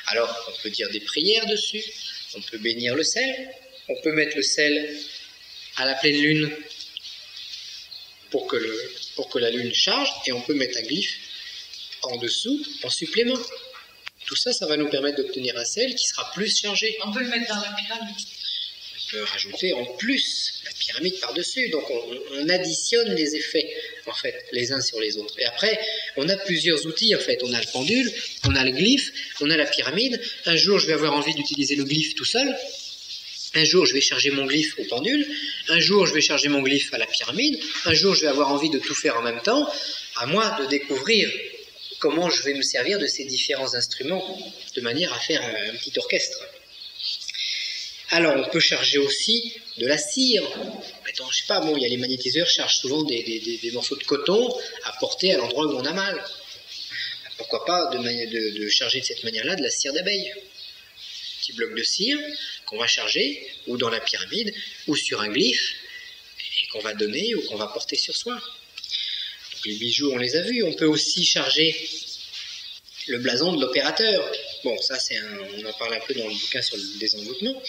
Alors, on peut dire des prières dessus, on peut bénir le sel, on peut mettre le sel à la pleine lune pour que la lune charge, et on peut mettre un glyphe en dessous, en supplément. Tout ça, ça va nous permettre d'obtenir un sel qui sera plus chargé. On peut le mettre dans la pyramide. On peut rajouter en plus la pyramide par-dessus. Donc on additionne les effets, en fait, les uns sur les autres. Et après, on a plusieurs outils, en fait. On a le pendule, on a le glyphe, on a la pyramide. Un jour, je vais avoir envie d'utiliser le glyphe tout seul. Un jour, je vais charger mon glyphe au pendule. Un jour, je vais charger mon glyphe à la pyramide. Un jour, je vais avoir envie de tout faire en même temps. À moi de découvrir comment je vais me servir de ces différents instruments de manière à faire un petit orchestre. Alors, on peut charger aussi de la cire. Attends, je sais pas, bon, il y a les magnétiseurs chargent souvent des morceaux de coton à porter à l'endroit où on a mal. Pourquoi pas de charger de cette manière-là de la cire d'abeille. Petit bloc de cire qu'on va charger ou dans la pyramide ou sur un glyphe et qu'on va donner ou qu'on va porter sur soi. Donc les bijoux, on les a vus. On peut aussi charger le blason de l'opérateur. Bon, ça, on en parle un peu dans le bouquin sur le désenvoûtement.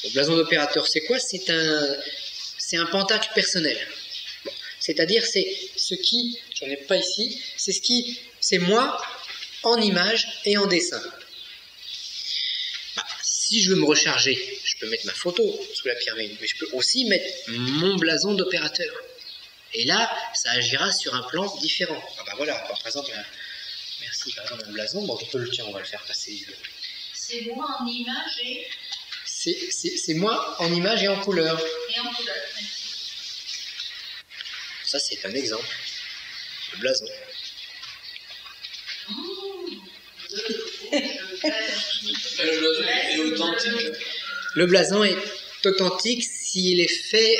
Le blason d'opérateur, c'est quoi? C'est un pentacle personnel. Bon, c'est-à-dire, c'est ce qui, j'en ai pas ici, c'est moi en image et en dessin. Bah, si je veux me recharger, je peux mettre ma photo sous la pyramide, mais je peux aussi mettre mon blason d'opérateur. Et là, ça agira sur un plan différent. Ah bah voilà, par exemple, merci, par exemple, un blason, bon, on va le faire passer. C'est moi en image et... C'est moi en image et en couleur. Et en couleur, merci. Ça, c'est un exemple. Le blason. Le blason est authentique. Le blason est authentique s'il est fait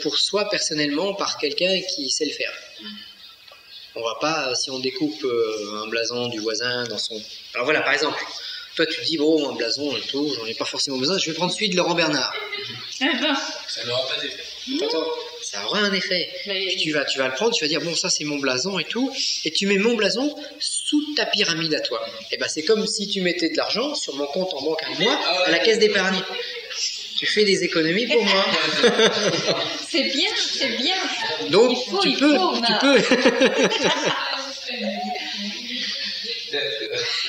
pour soi personnellement par quelqu'un qui sait le faire. On va pas, si on découpe un blason du voisin dans son... Alors voilà, par exemple, toi tu dis, bon, un blason et tout, j'en ai pas forcément besoin, je vais prendre celui de Laurent Bernard. Ça n'aura pas d'effet. Attends, ça aura un effet. Mais- Puis tu vas le prendre, tu vas dire, bon, ça c'est mon blason et tout, et tu mets mon blason sous ta pyramide à toi. Et ben c'est comme si tu mettais de l'argent sur mon compte en banque à moi, à la caisse d'épargne. Tu fais des économies pour moi. C'est bien, c'est bien. Donc Il faut, tu peux.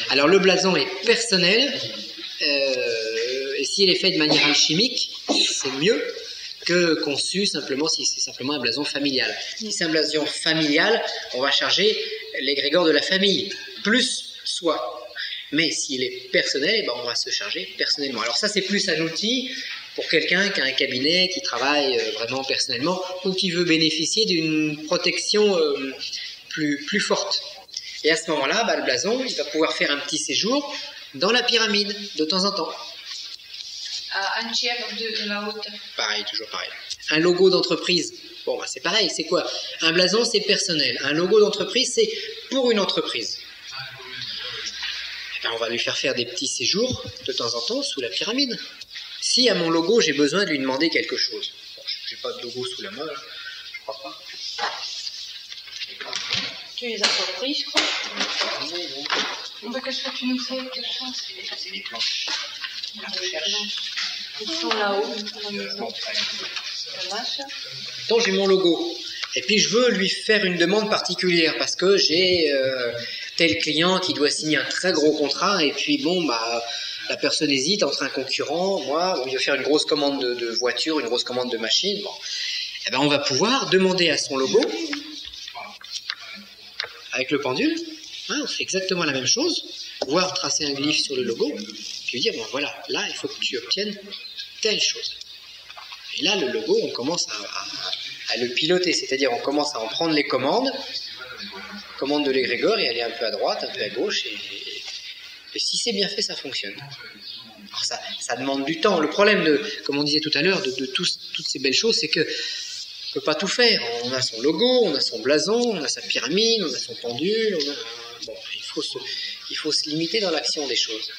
Alors le blason est personnel, et s'il est fait de manière alchimique, c'est mieux que conçu simplement si c'est simplement un blason familial. Si c'est un blason familial, on va charger l'égrégore de la famille, plus soi. Mais s'il est personnel, eh ben on va se charger personnellement. Alors ça, c'est plus un outil pour quelqu'un qui a un cabinet, qui travaille vraiment personnellement, ou qui veut bénéficier d'une protection plus forte. Et à ce moment-là, bah, le blason, il va pouvoir faire un petit séjour dans la pyramide, de temps en temps. À un tiers de la hauteur. Pareil, toujours pareil. Un logo d'entreprise, bon, bah, c'est pareil, c'est quoi? Un blason, c'est personnel. Un logo d'entreprise, c'est pour une entreprise. Et ben, on va lui faire des petits séjours, de temps en temps, sous la pyramide. Si à mon logo, j'ai besoin de lui demander quelque chose. Bon, j'ai pas de logo sous la main, là. Je crois pas. Tu les as pas pris, je crois. Qu'est-ce que tu nous fais? C'est des planches. La recherche. Ils sont là-haut, à la maison. Ça marche. Tant j'ai mon logo. Et puis je veux lui faire une demande particulière parce que j'ai tel client qui doit signer un très gros contrat et puis bon, bah, la personne hésite entre un concurrent, moi, il veut faire une grosse commande de voiture, une grosse commande de machine. Bon. Eh ben, on va pouvoir demander à son logo, avec le pendule, hein, on fait exactement la même chose, voire tracer un glyphe sur le logo, puis dire, bon voilà, là il faut que tu obtiennes telle chose. Et là, le logo, on commence à le piloter, c'est-à-dire on commence à en prendre les commandes de l'égrégore et aller un peu à droite, un peu à gauche, et si c'est bien fait, ça fonctionne. Alors ça demande du temps. Le problème, comme on disait tout à l'heure, de toutes ces belles choses, c'est que on ne peut pas tout faire. On a son logo, on a son blason, on a sa pyramide, on a son pendule, bon, il faut se limiter dans l'action des choses.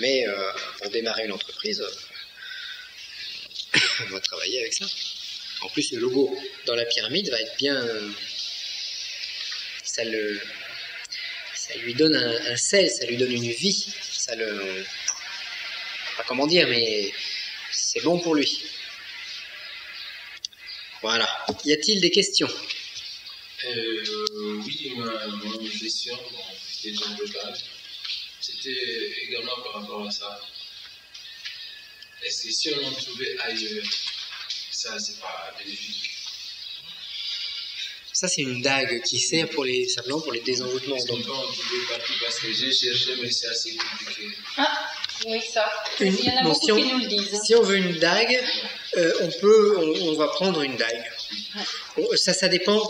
Mais pour démarrer une entreprise, on va travailler avec ça. En plus, le logo dans la pyramide va être bien... Ça lui donne un sel, ça lui donne une vie. Pas comment dire, mais c'est bon pour lui. Voilà. Y a-t-il des questions? Oui, mon question, c'était dans le bal. C'était également par rapport à ça. Est-ce que si on en trouvait ailleurs, ça, c'est pas bénéfique. Ça, c'est une dague qui sert simplement pour les désenvoûtements. Parce qu'on peut en trouver partout parce que j'ai cherché, mais c'est assez compliqué. Ah, oui, ça. Il y en a beaucoup qui nous le disent. Si on veut une dague, on va prendre une dague. Ça dépend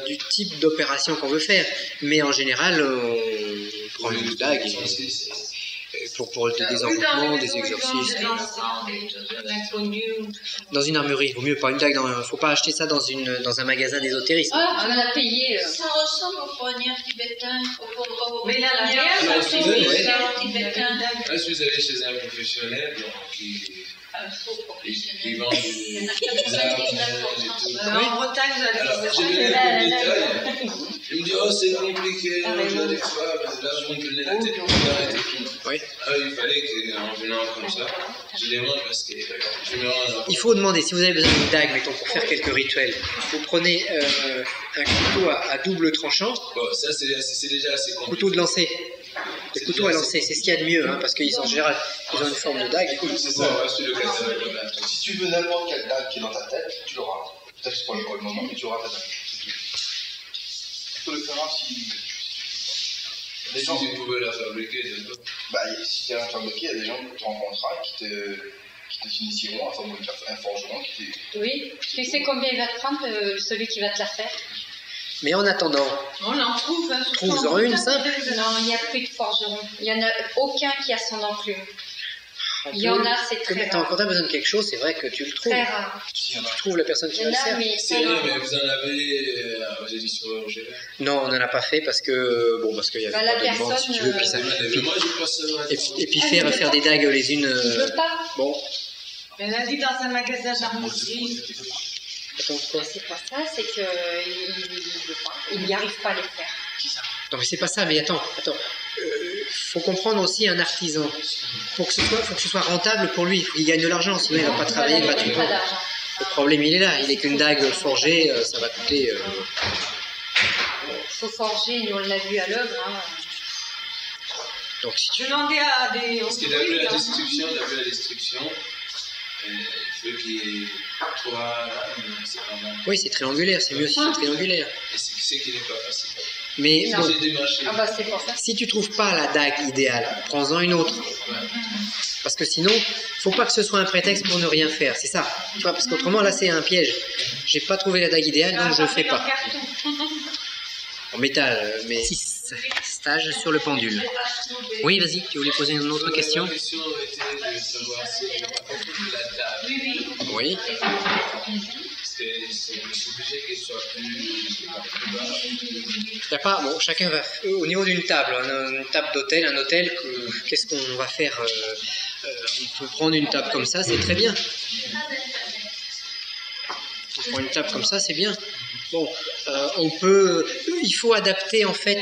du type d'opération qu'on veut faire. Mais en général, on prend une dague pour des désenvoûtements, des exorcismes. Dans une armurerie, il vaut mieux pas une dague. Il ne faut pas acheter ça dans un magasin d'ésotérisme. Ah, tu vas la payer. Ça ressemble aux poignards tibétains. Mais là, la tibétain. Là, je suis allé chez un professionnel qui vend des armes et tout. En Bretagne, vous allez Alors, j'ai donné le détail. Il me dit, oh, c'est compliqué, j'arrive pas, mais là, je me prenais la tête pour arrêter tout. Oui. Alors, il fallait qu'en venant comme ça, je demande parce que je me rends. Il faut demander, si vous avez besoin d'une dague, mettons, pour faire quelques rituels, vous prenez un couteau à double tranchant. Bon, ça, c'est déjà assez compliqué. Couteau de lancer. Le couteau à lancer, c'est ce qu'il y a de mieux, hein, parce qu'en général, ils ont une forme de dague. C'est ça, on va sur le catalogue. Si tu veux n'importe quelle dague qui est dans ta tête, tu l'auras. Peut-être que c'est pas le moment, mais tu auras ta dague. Tu peux le faire si. Les gens, si tu pouvais la fabriquer, d'accord. Bah, si tu es un fabriqué, il y a des gens que tu rencontreras qui te finiront, un forgeron qui te. Oui, tu sais combien il va te prendre, celui qui va te la faire? Mais en attendant, on en trouve. trouve-en une simple. Non, il n'y a plus de forgeron. Il n'y en a aucun qui a son enclume. Il y en a, c'est très rare. Quand tu as besoin de quelque chose, c'est vrai que tu le trouves. Très rare. Tu trouves la personne qui Il y va en le a, faire. mais C'est rien, mais vous en avez aux éditions Roger. Non, on n'en a pas fait parce que parce qu'il y avait Bah, la pas de demande, personne, si tu veux, puis ça. Moi, je passe. Et puis faire des dagues les unes. Il veut pas. Bon. Elle a dit dans un magasin d'armurerie. Attends, quoi? C'est pas ça, c'est qu'il veut pas. Il n'y arrive pas à les faire. Non, mais c'est pas ça, mais attends. Faut comprendre aussi un artisan. Faut que ce soit rentable pour lui. Il faut qu'il gagne de l'argent, sinon il va pas travailler gratuitement. Pas d'argent. Le problème, il est là. Il est qu'une dague forgée, ça va coûter. Il faut forger, nous on l'a vu à l'œuvre. Hein. Donc si tu Je demandais à des. Parce que d'après la description, il faut qu'il y ait 3 c'est pas mal. oui, c'est triangulaire. C'est mieux si c'est triangulaire. Et c'est qu'il n'est pas facile. Mais bon, J'ai démarché. Ah bah c'est pour ça. si tu trouves pas la dague idéale, prends-en une autre. Parce que sinon, faut pas que ce soit un prétexte pour ne rien faire. C'est ça. Tu vois, parce qu'autrement là, c'est un piège. J'ai pas trouvé la dague idéale, donc je le fais pas. En métal, mais 6 stages sur le pendule. Oui, vas-y, tu voulais poser une autre question? La question était de savoir si il n'y a pas beaucoup de la table. Oui. C'est obligé qu'elle soit plus bas. Y a pas, bon, chacun va au niveau d'une table, une table d'hôtel, un hôtel. Qu'est-ce qu'on va faire? On peut prendre une table comme ça, c'est très bien. On prend une table comme ça, c'est bien. Bon, il faut adapter en fait.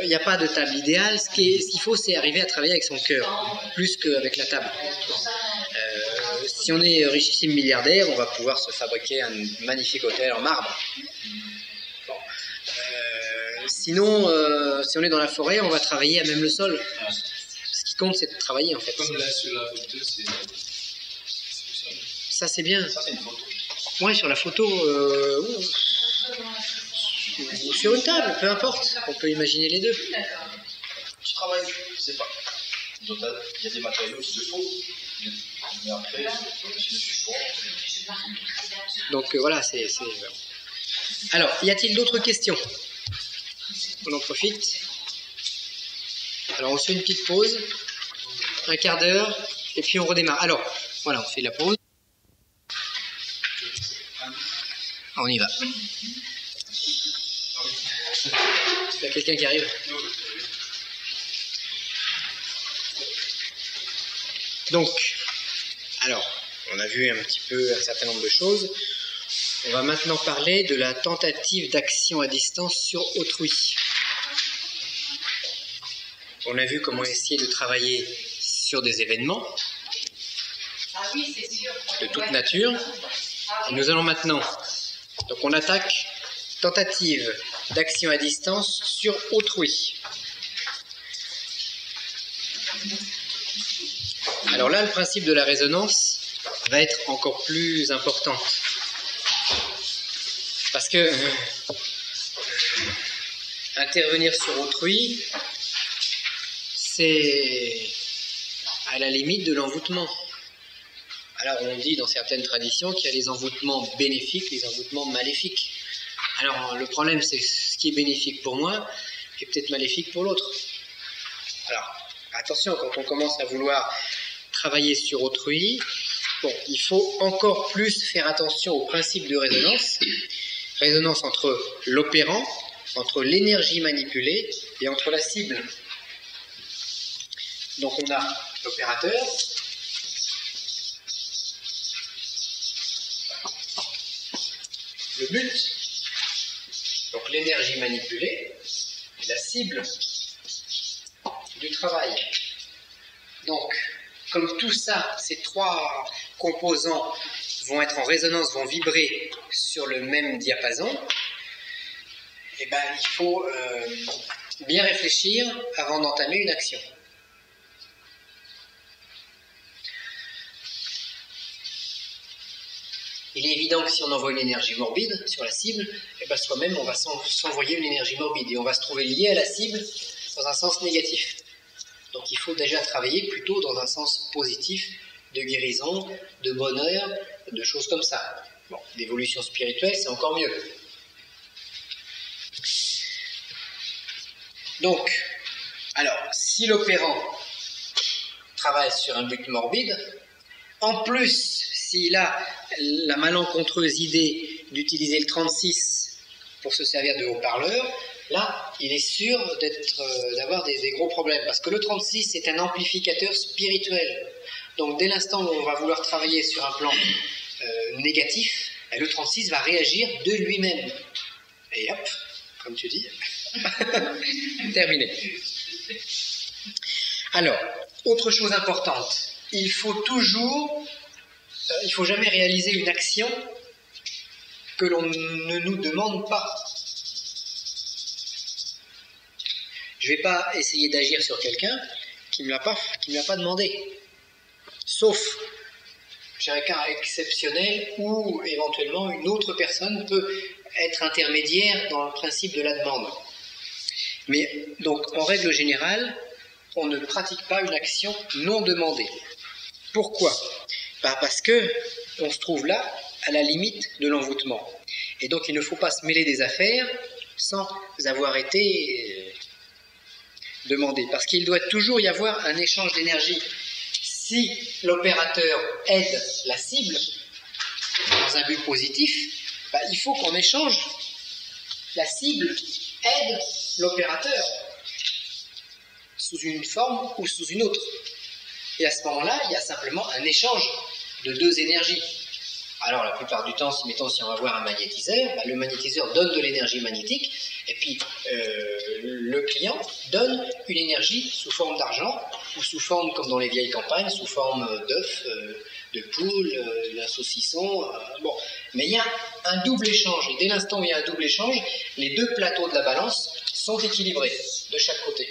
Il n'y a pas de table idéale. Ce qu'il faut, c'est arriver à travailler avec son cœur, plus qu'avec la table. Si on est richissime milliardaire, on va pouvoir se fabriquer un magnifique hôtel en marbre. Bon. Sinon, si on est dans la forêt, on va travailler à même le sol. Ce qui compte, c'est de travailler en fait. Comme là sur la photo, c'est le sol. Ça, c'est bien. Ça, c'est une photo. Ouais, sur la photo, ou sur une table, peu importe. On peut imaginer les deux. Tu travailles, je sais pas. Il y a des matériaux qu'il te faut. Mais après, c'est le support. Donc voilà, c'est. Alors, y a-t-il d'autres questions? On en profite. Alors, on se fait une petite pause, un quart d'heure, et puis on redémarre. Alors, voilà, on fait la pause. On y va. Il y a quelqu'un qui arrive. Donc, alors, on a vu un petit peu un certain nombre de choses. On va maintenant parler de la tentative d'action à distance sur autrui. On a vu comment essayer de travailler sur des événements de toute nature. Et nous allons maintenant, donc on attaque tentative d'action à distance sur autrui. Alors là, le principe de la résonance, va être encore plus importante. Parce que intervenir sur autrui, c'est à la limite de l'envoûtement. Alors on dit dans certaines traditions qu'il y a les envoûtements bénéfiques, les envoûtements maléfiques. Alors le problème, c'est ce qui est bénéfique pour moi est peut-être maléfique pour l'autre. Alors attention, quand on commence à vouloir travailler sur autrui, bon, il faut encore plus faire attention au principe de résonance. Résonance entre l'opérant, entre l'énergie manipulée et entre la cible. Donc on a l'opérateur, le but, donc l'énergie manipulée, et la cible du travail. Donc, comme tout ça, ces trois composants vont être en résonance, vont vibrer sur le même diapason, eh ben, il faut bien réfléchir avant d'entamer une action. Il est évident que si on envoie une énergie morbide sur la cible, eh ben, soi-même on va s'envoyer une énergie morbide et on va se trouver lié à la cible dans un sens négatif. Donc il faut déjà travailler plutôt dans un sens positif, de guérison, de bonheur, de choses comme ça. Bon, d'évolution spirituelle, c'est encore mieux. Donc, alors, si l'opérant travaille sur un but morbide, en plus, s'il a la malencontreuse idée d'utiliser le 36 pour se servir de haut-parleur, là, il est sûr d'avoir des gros problèmes, parce que le 36 c'est un amplificateur spirituel. Donc dès l'instant où on va vouloir travailler sur un plan négatif, le 36 va réagir de lui-même. Et hop, comme tu dis, terminé. Alors, autre chose importante, il faut jamais réaliser une action que l'on ne nous demande pas. Je ne vais pas essayer d'agir sur quelqu'un qui ne me l'a pas demandé. Sauf chez un cas exceptionnel où éventuellement une autre personne peut être intermédiaire dans le principe de la demande. Mais donc en règle générale, on ne pratique pas une action non demandée. Pourquoi ? Parce que on se trouve là à la limite de l'envoûtement. Et donc il ne faut pas se mêler des affaires sans avoir été demandé. Parce qu'il doit toujours y avoir un échange d'énergie. Si l'opérateur aide la cible dans un but positif, il faut qu'on échange. La cible aide l'opérateur sous une forme ou sous une autre. Et à ce moment-là, il y a simplement un échange de deux énergies. Alors la plupart du temps, si on va voir un magnétiseur, le magnétiseur donne de l'énergie magnétique, et puis le client donne une énergie sous forme d'argent, ou sous forme, comme dans les vieilles campagnes, sous forme d'œuf, de poule, d'un saucisson. Bon. Mais il y a un double échange, et dès l'instant où il y a un double échange, les deux plateaux de la balance sont équilibrés de chaque côté.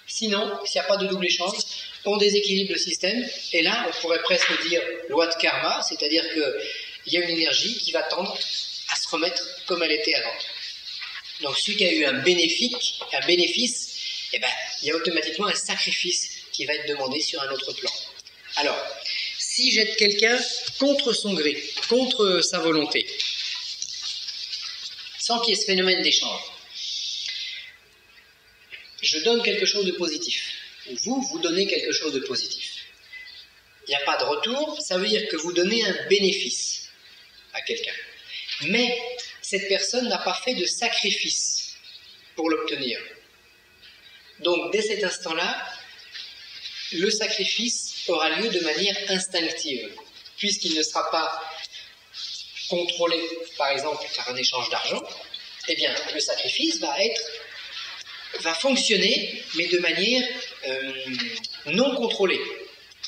Sinon, s'il n'y a pas de double échange, on déséquilibre le système, et là, on pourrait presque dire loi de karma, c'est-à-dire qu'il y a une énergie qui va tendre à se remettre comme elle était avant. Donc, celui qui a eu un bénéfice, il y a automatiquement un sacrifice qui va être demandé sur un autre plan. Alors, si j'aide quelqu'un contre son gré, contre sa volonté, sans qu'il y ait ce phénomène d'échange, je donne quelque chose de positif. Vous donnez quelque chose de positif. Il n'y a pas de retour, ça veut dire que vous donnez un bénéfice à quelqu'un. Mais cette personne n'a pas fait de sacrifice pour l'obtenir. Donc dès cet instant-là, le sacrifice aura lieu de manière instinctive, puisqu'il ne sera pas contrôlé, par exemple, par un échange d'argent. Eh bien, le sacrifice va fonctionner, mais de manière non contrôlée.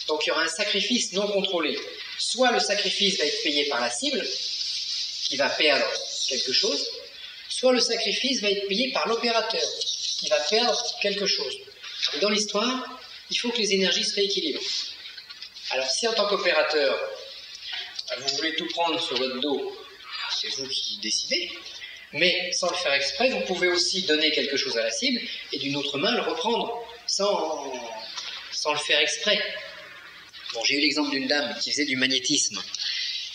Donc il y aura un sacrifice non contrôlé. Soit le sacrifice va être payé par la cible, qui va perdre quelque chose, soit le sacrifice va être payé par l'opérateur, qui va perdre quelque chose. Et dans l'histoire, il faut que les énergies se rééquilibrent. Alors si en tant qu'opérateur, vous voulez tout prendre sur votre dos, c'est vous qui décidez, mais sans le faire exprès, vous pouvez aussi donner quelque chose à la cible et d'une autre main le reprendre sans le faire exprès. Bon, j'ai eu l'exemple d'une dame qui faisait du magnétisme,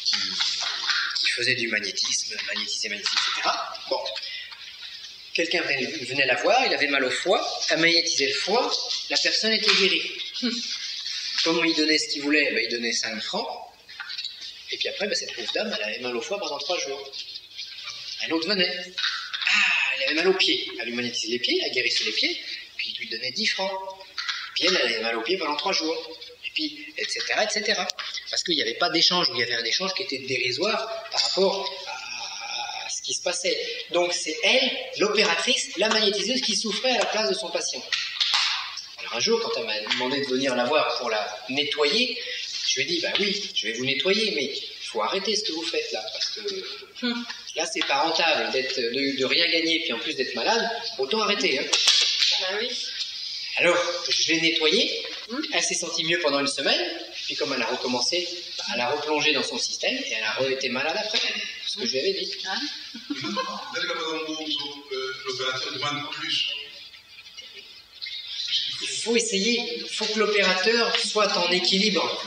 qui faisait du magnétisme, magnétiser, etc. Bon, quelqu'un venait la voir, il avait mal au foie, a magnétisé le foie, la personne était guérie. Comme il donnait ce qu'il voulait, il donnait 5 francs, et puis après, cette pauvre dame, elle avait mal au foie pendant 3 jours. Un autre venait, elle avait mal aux pieds, elle lui magnétisait les pieds, elle guérissait les pieds, puis il lui donnait 10 francs. Puis elle avait mal aux pieds pendant 3 jours. Et puis, etc., etc. Parce qu'il n'y avait pas d'échange, ou il y avait un échange qui était dérisoire par rapport à ce qui se passait. Donc c'est elle, l'opératrice, la magnétiseuse, qui souffrait à la place de son patient. Alors un jour, quand elle m'a demandé de venir la voir pour la nettoyer, je lui ai dit, oui, je vais vous nettoyer, mais il faut arrêter ce que vous faites là, parce que là, c'est pas rentable de rien gagner, puis en plus d'être malade, autant arrêter. Hein. Oui. Alors, je l'ai nettoyée, elle s'est sentie mieux pendant une semaine, puis comme elle a recommencé, elle a replongé dans son système, et elle a été malade après, ce que je lui avais dit. L'opérateur demande plus. Il faut essayer, il faut que l'opérateur soit en équilibre.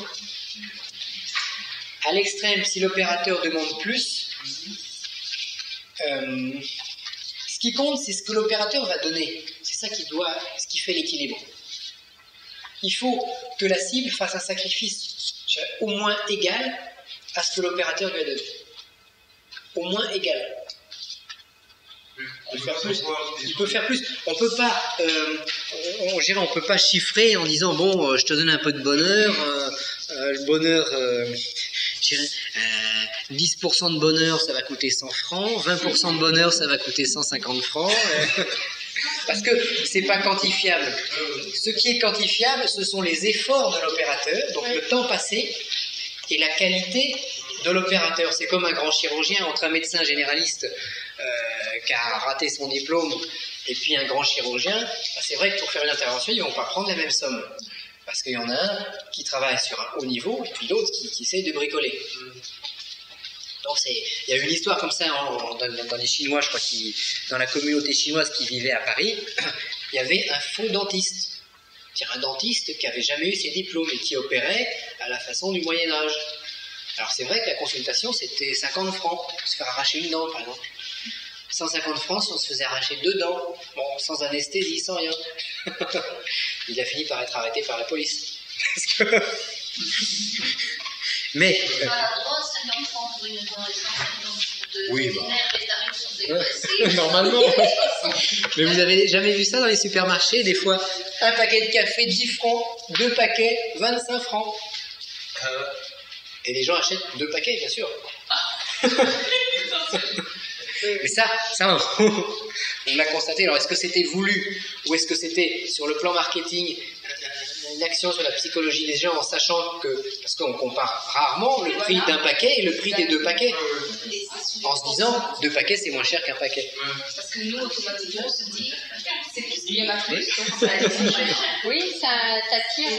À l'extrême, si l'opérateur demande plus, ce qui compte, c'est ce que l'opérateur va donner. C'est ça ce qui fait l'équilibre. Il faut que la cible fasse un sacrifice au moins égal à ce que l'opérateur lui a donné. Au moins égal. Il peut faire plus. On peut pas, on peut pas chiffrer en disant bon, je te donne un peu de bonheur. Le bonheur, 10% de bonheur, ça va coûter 100 francs. 20% de bonheur, ça va coûter 150 francs. Parce que c'est pas quantifiable. Ce qui est quantifiable, ce sont les efforts de l'opérateur, donc le temps passé et la qualité de l'opérateur. C'est comme un grand chirurgien entre un médecin généraliste qui a raté son diplôme et puis un grand chirurgien. C'est vrai que pour faire une intervention, ils ne vont pas prendre la même somme. Parce qu'il y en a un qui travaille sur un haut niveau et puis l'autre qui essaie de bricoler. Donc il y a une histoire comme ça dans les Chinois, je crois, dans la communauté chinoise qui vivait à Paris, il y avait un faux dentiste. C'est-à-dire un dentiste qui n'avait jamais eu ses diplômes et qui opérait à la façon du Moyen-Âge. Alors c'est vrai que la consultation c'était 50 francs, se faire arracher une dent par exemple. 150 francs si on se faisait arracher 2 dents, bon, sans anesthésie, sans rien. Il a fini par être arrêté par la police. Mais... On a le droit à 50 francs pour une dent et 150 de oui, nerfs et tarifs sont dégressés. Normalement. Mais vous avez jamais vu ça dans les supermarchés, des fois, un paquet de café 10 francs, 2 paquets 25 francs. Et les gens achètent 2 paquets, bien sûr. Mais ça on l'a constaté. Alors, est-ce que c'était voulu ou est-ce que c'était sur le plan marketing une action sur la psychologie des gens en sachant que, parce qu'on compare rarement le prix d'un paquet et le prix des 2 paquets, en se disant 2 paquets c'est moins cher qu'un paquet. Parce que nous, automatiquement, on se dit, c'est plus, il y en a plus, donc ça oui, ça t'attire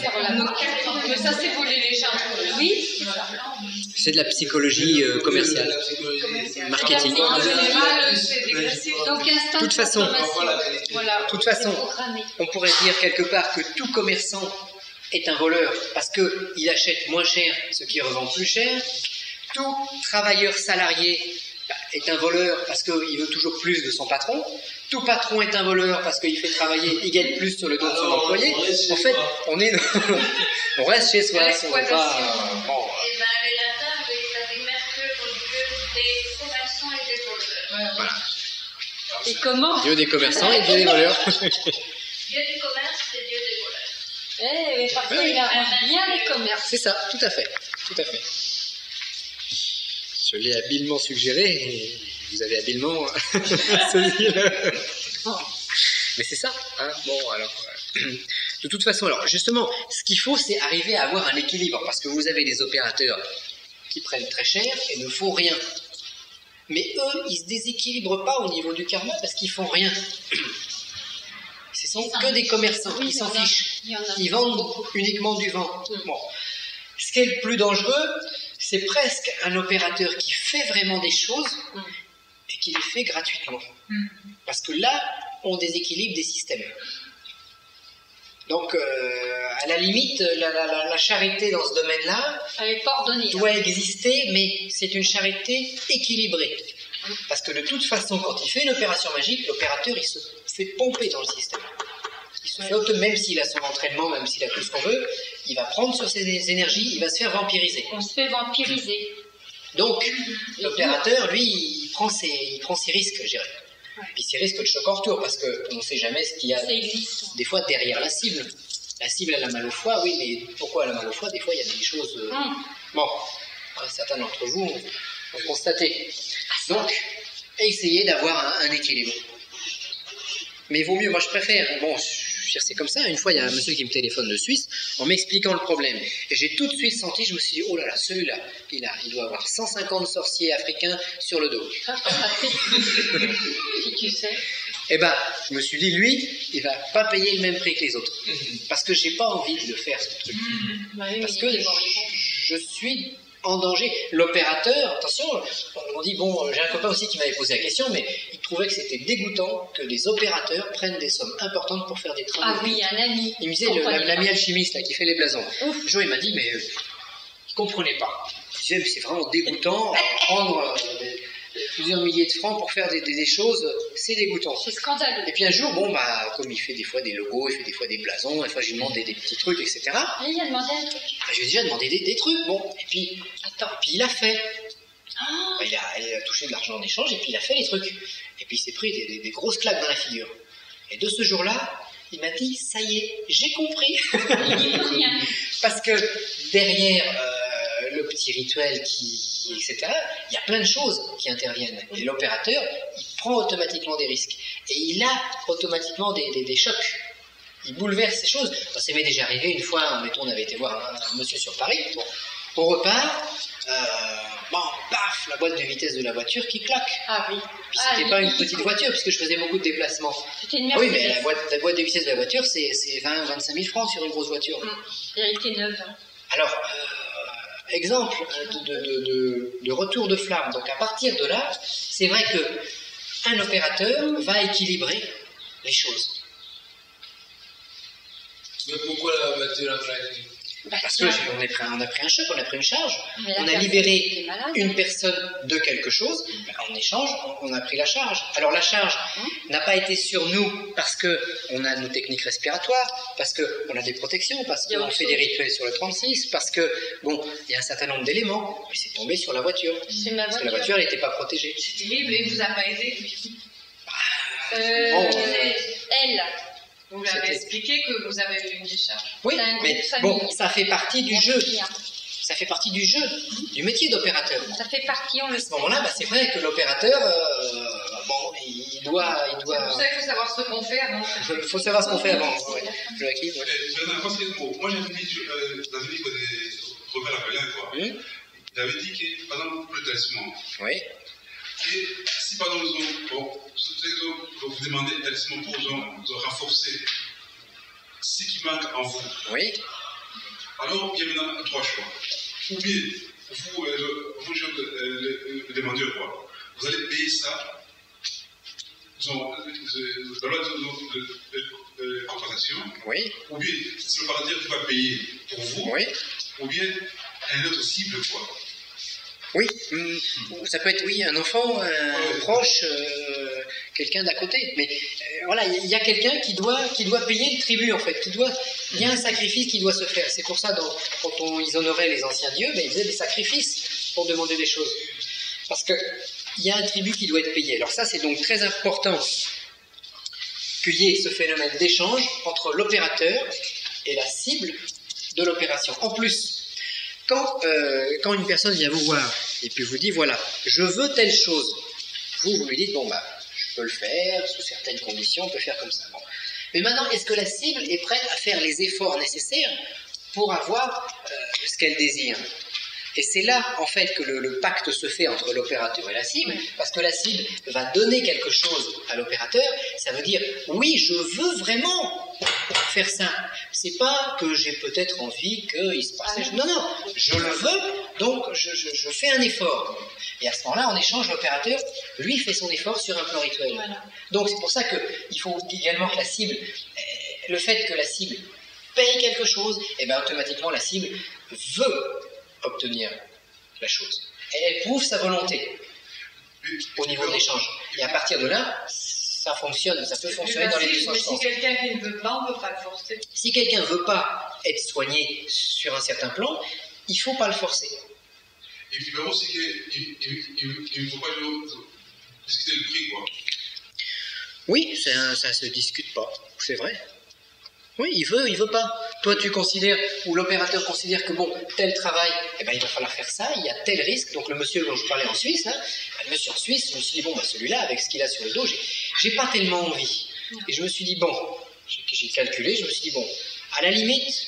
vers la marque. Mais ça, c'est voler les gens. Oui, c'est de la psychologie commerciale, marketing. En général, c'est dégressif. Donc, instant De toute façon, voilà, de toute façon, programmé. on pourrait dire quelque part que tout commerçant est un voleur parce qu'il achète moins cher ce qui revend plus cher. Tout travailleur salarié est un voleur parce qu'il veut toujours plus de son patron. Tout patron est un voleur parce qu'il fait travailler, il gagne plus sur le dos de son employé. En fait, on reste chez soi. Si on veut pas, bon. Et bien, les latins, ils avaient Mercure au dieu des commerçants et des voleurs. Voilà. Et comment Dieu des commerçants et Dieu des voleurs. Dieu du commerce et Dieu des voleurs. mais parfois, Oui. il arrange bien les commerces. C'est ça, tout à fait. Tout à fait. Je l'ai habilement suggéré et vous avez habilement saisi le... Mais c'est ça, hein. Bon, alors... de toute façon, alors justement, ce qu'il faut, c'est arriver à avoir un équilibre, parce que vous avez des opérateurs qui prennent très cher et ne font rien. Mais eux, ils se déséquilibrent pas au niveau du karma parce qu'ils font rien. Ce sont que des commerçants, ils s'en fichent. Il y en a Ils vendent uniquement du vent. Bon. Ce qui est le plus dangereux, c'est presque un opérateur qui fait vraiment des choses et qui les fait gratuitement. Parce que là, on déséquilibre des systèmes. Donc, à la limite, la charité dans ce domaine-là doit exister, mais c'est une charité équilibrée. Parce que de toute façon, quand il fait une opération magique, l'opérateur, il se fait pomper dans le système. Il se fait même s'il a son entraînement, même s'il a tout ce qu'on veut, il va prendre sur ses énergies, il va se faire vampiriser. On se fait vampiriser. Donc, l'opérateur, lui, il prend ses risques, je dirais. Puis ses risques de choc en retour, parce qu'on ne sait jamais ce qu'il y a des fois derrière la cible. La cible, elle a mal au foie, oui, mais pourquoi elle a mal au foie? Des fois, il y a des choses... Bon, certains d'entre vous ont constaté. Donc, essayez d'avoir un équilibre. Mais il vaut mieux, moi je préfère, bon, c'est comme ça, une fois il y a un monsieur qui me téléphone de Suisse en m'expliquant le problème. Et j'ai tout de suite senti, je me suis dit, oh là là, celui-là, il doit avoir 150 sorciers africains sur le dos. Si tu sais. Eh ben, je me suis dit, lui, il va pas payer le même prix que les autres. Parce que j'ai pas envie de le faire, ce truc. Parce que je suis en danger. L'opérateur, attention, on dit, bon, j'ai un copain aussi qui m'avait posé la question, mais il trouvait que c'était dégoûtant que les opérateurs prennent des sommes importantes pour faire des travaux. Ah oui, un ami. Il me disait, l'ami alchimiste là, qui fait les blasons. Un jour, il m'a dit, mais il comprenait pas. Il disait, mais c'est vraiment dégoûtant, prendre plusieurs milliers de francs pour faire des choses, c'est dégoûtant. C'est scandaleux. Et puis un jour, bon, bah, comme il fait des fois des logos, il fait des fois des blasons, des fois je lui demande des petits trucs, etc. Il a demandé un truc. Bah, je lui ai déjà demandé des trucs, bon. Et puis il a fait. Bah, il a touché de l'argent en échange, et puis il a fait les trucs. Et puis il s'est pris des grosses claques dans la figure. Et de ce jour-là, il m'a dit, ça y est, j'ai compris. Rien. Parce que derrière le petit rituel etc., il y a plein de choses qui interviennent. Et l'opérateur, il prend automatiquement des risques. Et il a automatiquement des chocs. Il bouleverse ces choses. Ça m'est déjà arrivé une fois, mettons, on avait été voir un monsieur sur Paris. Bon, on repart, bon, paf, la boîte de vitesse de la voiture qui claque. Ah oui. Puis c'était pas une petite voiture, puisque je faisais beaucoup de déplacements. C'était une oui, mais la boîte de vitesse de la voiture, c'est 20-25 000 francs sur une grosse voiture. Elle était neuve. Alors, exemple de retour de flamme. Donc à partir de là, c'est vrai qu'un opérateur va équilibrer les choses. Mais pourquoi la voiture a claqué? Parce qu'on a pris un choc, on a pris une charge, on a libéré une personne de quelque chose, en échange, on a pris la charge. Alors la charge n'a pas été sur nous parce qu'on a nos techniques respiratoires, parce qu'on a des protections, parce qu'on fait des rituels sur le 36, parce que, bon, il y a un certain nombre d'éléments, mais c'est tombé sur la voiture. Parce que la voiture, elle n'était pas protégée. C'est terrible, et il vous a pas aidé? Elle. Vous l'avez expliqué que vous avez eu une décharge. Oui, mais bon, ça fait partie du jeu. Ça fait partie du jeu, du métier d'opérateur. Ça fait partie, on le À ce moment-là, bah, c'est vrai que l'opérateur, bon, il doit... C'est pour ça qu'il faut savoir ce qu'on fait avant. Il faut savoir ce qu'on fait avant. Ouais. Joachim, ouais. Moi, j'ai vu dans une livre de Robert Lavalin, quoi. Il avait dit que, par exemple, le talisman. Oui. Et si, par exemple, vous demandez un talisman pour de renforcer ce qui manque en vous, oui. alors il y a maintenant trois choix. Ou bien, vous le demandeur, quoi. Vous allez payer ça, dans la loi de compensation. Oui. Ou bien, c'est l'opérateur qui va payer pour vous. Oui. Ou bien, un autre cible, quoi. Oui, ça peut être, oui, un enfant, un proche, quelqu'un d'à côté. Mais voilà, il y a quelqu'un qui doit payer le tribut, en fait. Il y a un sacrifice qui doit se faire. C'est pour ça, quand ils honoraient les anciens dieux, ben, ils faisaient des sacrifices pour demander des choses. Parce qu'il y a un tribut qui doit être payé. Alors ça, c'est donc très important qu'il y ait ce phénomène d'échange entre l'opérateur et la cible de l'opération. En plus, quand une personne vient vous voir et puis vous dit voilà, je veux telle chose, vous lui dites bon bah je peux le faire sous certaines conditions, on peut faire comme ça. Bon. Mais maintenant, est-ce que la cible est prête à faire les efforts nécessaires pour avoir ce qu'elle désire? Et c'est là en fait que le pacte se fait entre l'opérateur et la cible, parce que la cible va donner quelque chose à l'opérateur. Ça veut dire oui, je veux vraiment faire simple, c'est pas que j'ai peut-être envie qu'il se passe des choses. Non, non, je le veux, donc je fais un effort. Et à ce moment-là, en échange, l'opérateur, lui, fait son effort sur un plan rituel. Voilà. Donc c'est pour ça qu'il faut également que la cible, le fait que la cible paye quelque chose, et bien automatiquement la cible veut obtenir la chose. Et elle prouve sa volonté au niveau de l'échange. Et à partir de là, ça fonctionne, ça peut fonctionner dans les deux sens. Mais si quelqu'un qui ne veut pas, on ne peut pas le forcer. Si quelqu'un ne veut pas être soigné sur un certain plan, il ne faut pas le forcer. Et puis, vraiment, c'est qu'il ne faut pas discuter le prix, quoi. Oui, ça ne se discute pas, c'est vrai. Oui, il veut pas. Toi, tu considères, ou l'opérateur considère que bon, tel travail, eh ben, il va falloir faire ça, il y a tel risque. Donc le monsieur dont je parlais en Suisse, là, le monsieur en Suisse, je me suis dit, bon, bah, celui-là, avec ce qu'il a sur le dos, j'ai pas tellement envie. Et je me suis dit, bon, j'ai calculé, je me suis dit, bon, à la limite,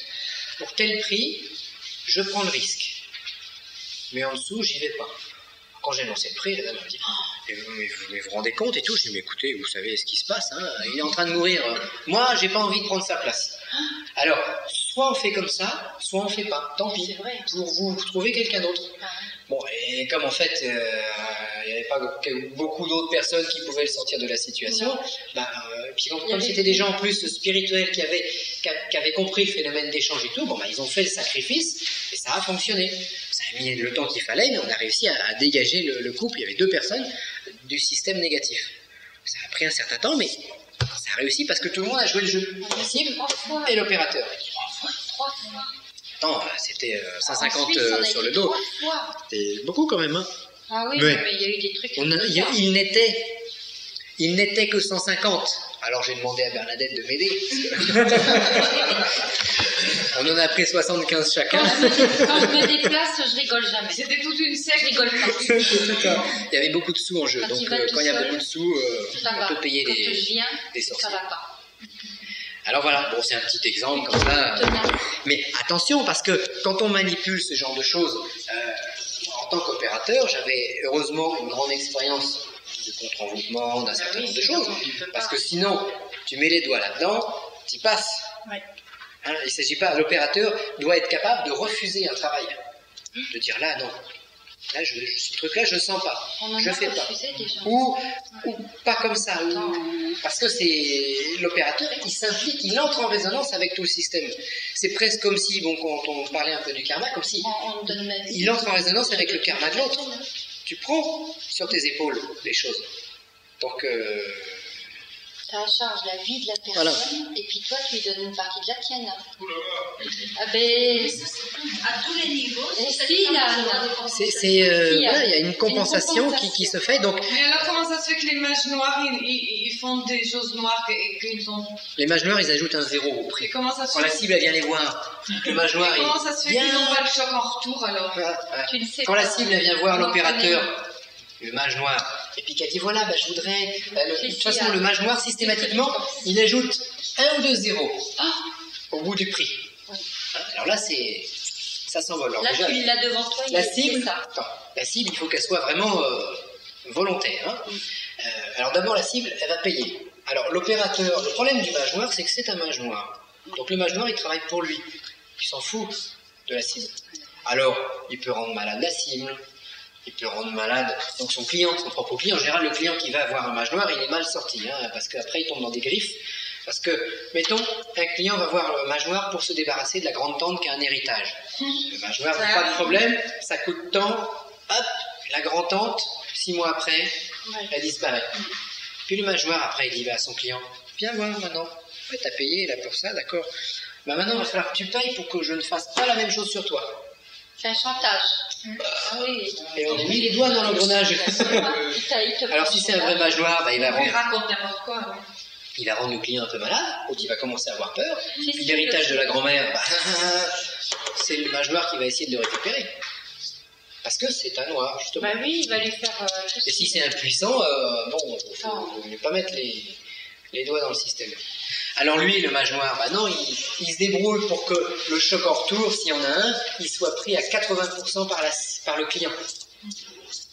pour tel prix, je prends le risque. Mais en dessous, j'y vais pas. Quand j'ai lancé le prix, la dame m'a dit, mais vous vous rendez compte et tout. Je dis, mais écoutez, vous savez ce qui se passe, hein, il est en train de mourir. Moi, j'ai pas envie de prendre sa place. Alors, soit on fait comme ça, soit on fait pas. Tant pis. Pour vous trouver quelqu'un d'autre. Bon, et comme en fait, il n'y avait pas beaucoup d'autres personnes qui pouvaient le sortir de la situation, puis comme c'était des gens en plus spirituels qui avaient compris le phénomène d'échange et tout, bon, ils ont fait le sacrifice et ça a fonctionné. Ça a mis le temps qu'il fallait, mais on a réussi à dégager le couple. Il y avait 2 personnes du système négatif. Ça a pris un certain temps, mais ça a réussi parce que tout le monde a joué le jeu. La cible et l'opérateur. 3 fois. Attends, c'était 150 sur le dos. C'était beaucoup quand même. Hein. Ah oui, mais il y a eu des trucs. Il n'était que 150. Alors j'ai demandé à Bernadette de m'aider. On en a pris 75 chacun. Quand je me déplace, je rigole jamais. C'était toute une secte. Je rigole pas. Il y avait beaucoup de sous en jeu. Quand donc il quand il y a beaucoup de sous, on peut payer des sorciers. Ça va pas. Alors voilà, bon, c'est un petit exemple comme ça. Mais attention, parce que quand on manipule ce genre de choses, en tant qu'opérateur, j'avais heureusement une grande expérience de contre-envoûtement, d'un certain nombre de choses. Parce que sinon, tu mets les doigts là-dedans, tu passes. Ouais. Hein, il ne s'agit pas, l'opérateur doit être capable de refuser un travail. De dire là, non. Là, ce truc-là, je ne sens pas. Je ne fais pas. Déjà. Ou pas comme ça. Parce que c'est l'opérateur, il s'implique, il entre en résonance avec tout le système. C'est presque comme si, bon, quand on parlait un peu du karma, comme si il entre en résonance avec le karma de l'autre. Tu prends sur tes épaules les choses. Donc, tu as à charge la vie de la personne, voilà. Et puis toi, tu lui donnes une partie de la tienne. Ah ben, à tous les niveaux. Voilà, il y a une compensation qui se fait. Donc, mais alors, comment ça se fait que les mages noirs, ils font des choses noires et qu'ils sont... Les mages noirs, ils ajoutent un 0 au prix. Comment ça se quand la cible, elle vient les voir, le mage noir, comment ça se fait qu'ils n'ont pas le choc en retour, alors tu le sais quand la cible, elle vient voir l'opérateur, le mage noir, et puis qu'elle dit voilà, je voudrais. De toute façon, le mage noir, systématiquement, il ajoute 1 ou 2 zéros au bout du prix. Alors là, ça s'envole. Là, déjà, tu l'as devant toi, la cible, il faut qu'elle soit vraiment volontaire. Hein. Alors d'abord, la cible, elle va payer. Alors l'opérateur, le problème du mage noir, c'est que c'est un mage noir. Donc le mage noir, il travaille pour lui. Il s'en fout de la cible. Alors, il peut rendre malade la cible. Il peut rendre malade donc son client, son propre client. En général, le client qui va avoir un mage noir, il est mal sorti, hein, parce qu'après, il tombe dans des griffes. Parce que, mettons, un client va voir le mage noir pour se débarrasser de la grande tante qui a un héritage. Le mage noir, pas de problème, ça coûte tant, hop, la grande tante, 6 mois après, elle disparaît. Puis le mage noir, après, il dit à son client, viens voir maintenant, ouais, t'as payé là pour ça, d'accord. Bah maintenant, il va falloir que tu payes pour que je ne fasse pas la même chose sur toi. C'est un chantage. Oui. Et on a mis les doigts dans l'engrenage. Alors si c'est un vrai mage noir, il va rendre... Il va rendre le client un peu malade, donc il va commencer à avoir peur. Puis l'héritage de la grand-mère, c'est le mage noir qui va essayer de le récupérer. Parce que c'est un noir, justement. Bah oui, il va lui faire... Et si c'est un puissant, il faut ne pas mettre les doigts dans le système. Alors lui, le mage noir, non, il se débrouille pour que le choc en retour, s'il y en a un, il soit pris à 80% par le client.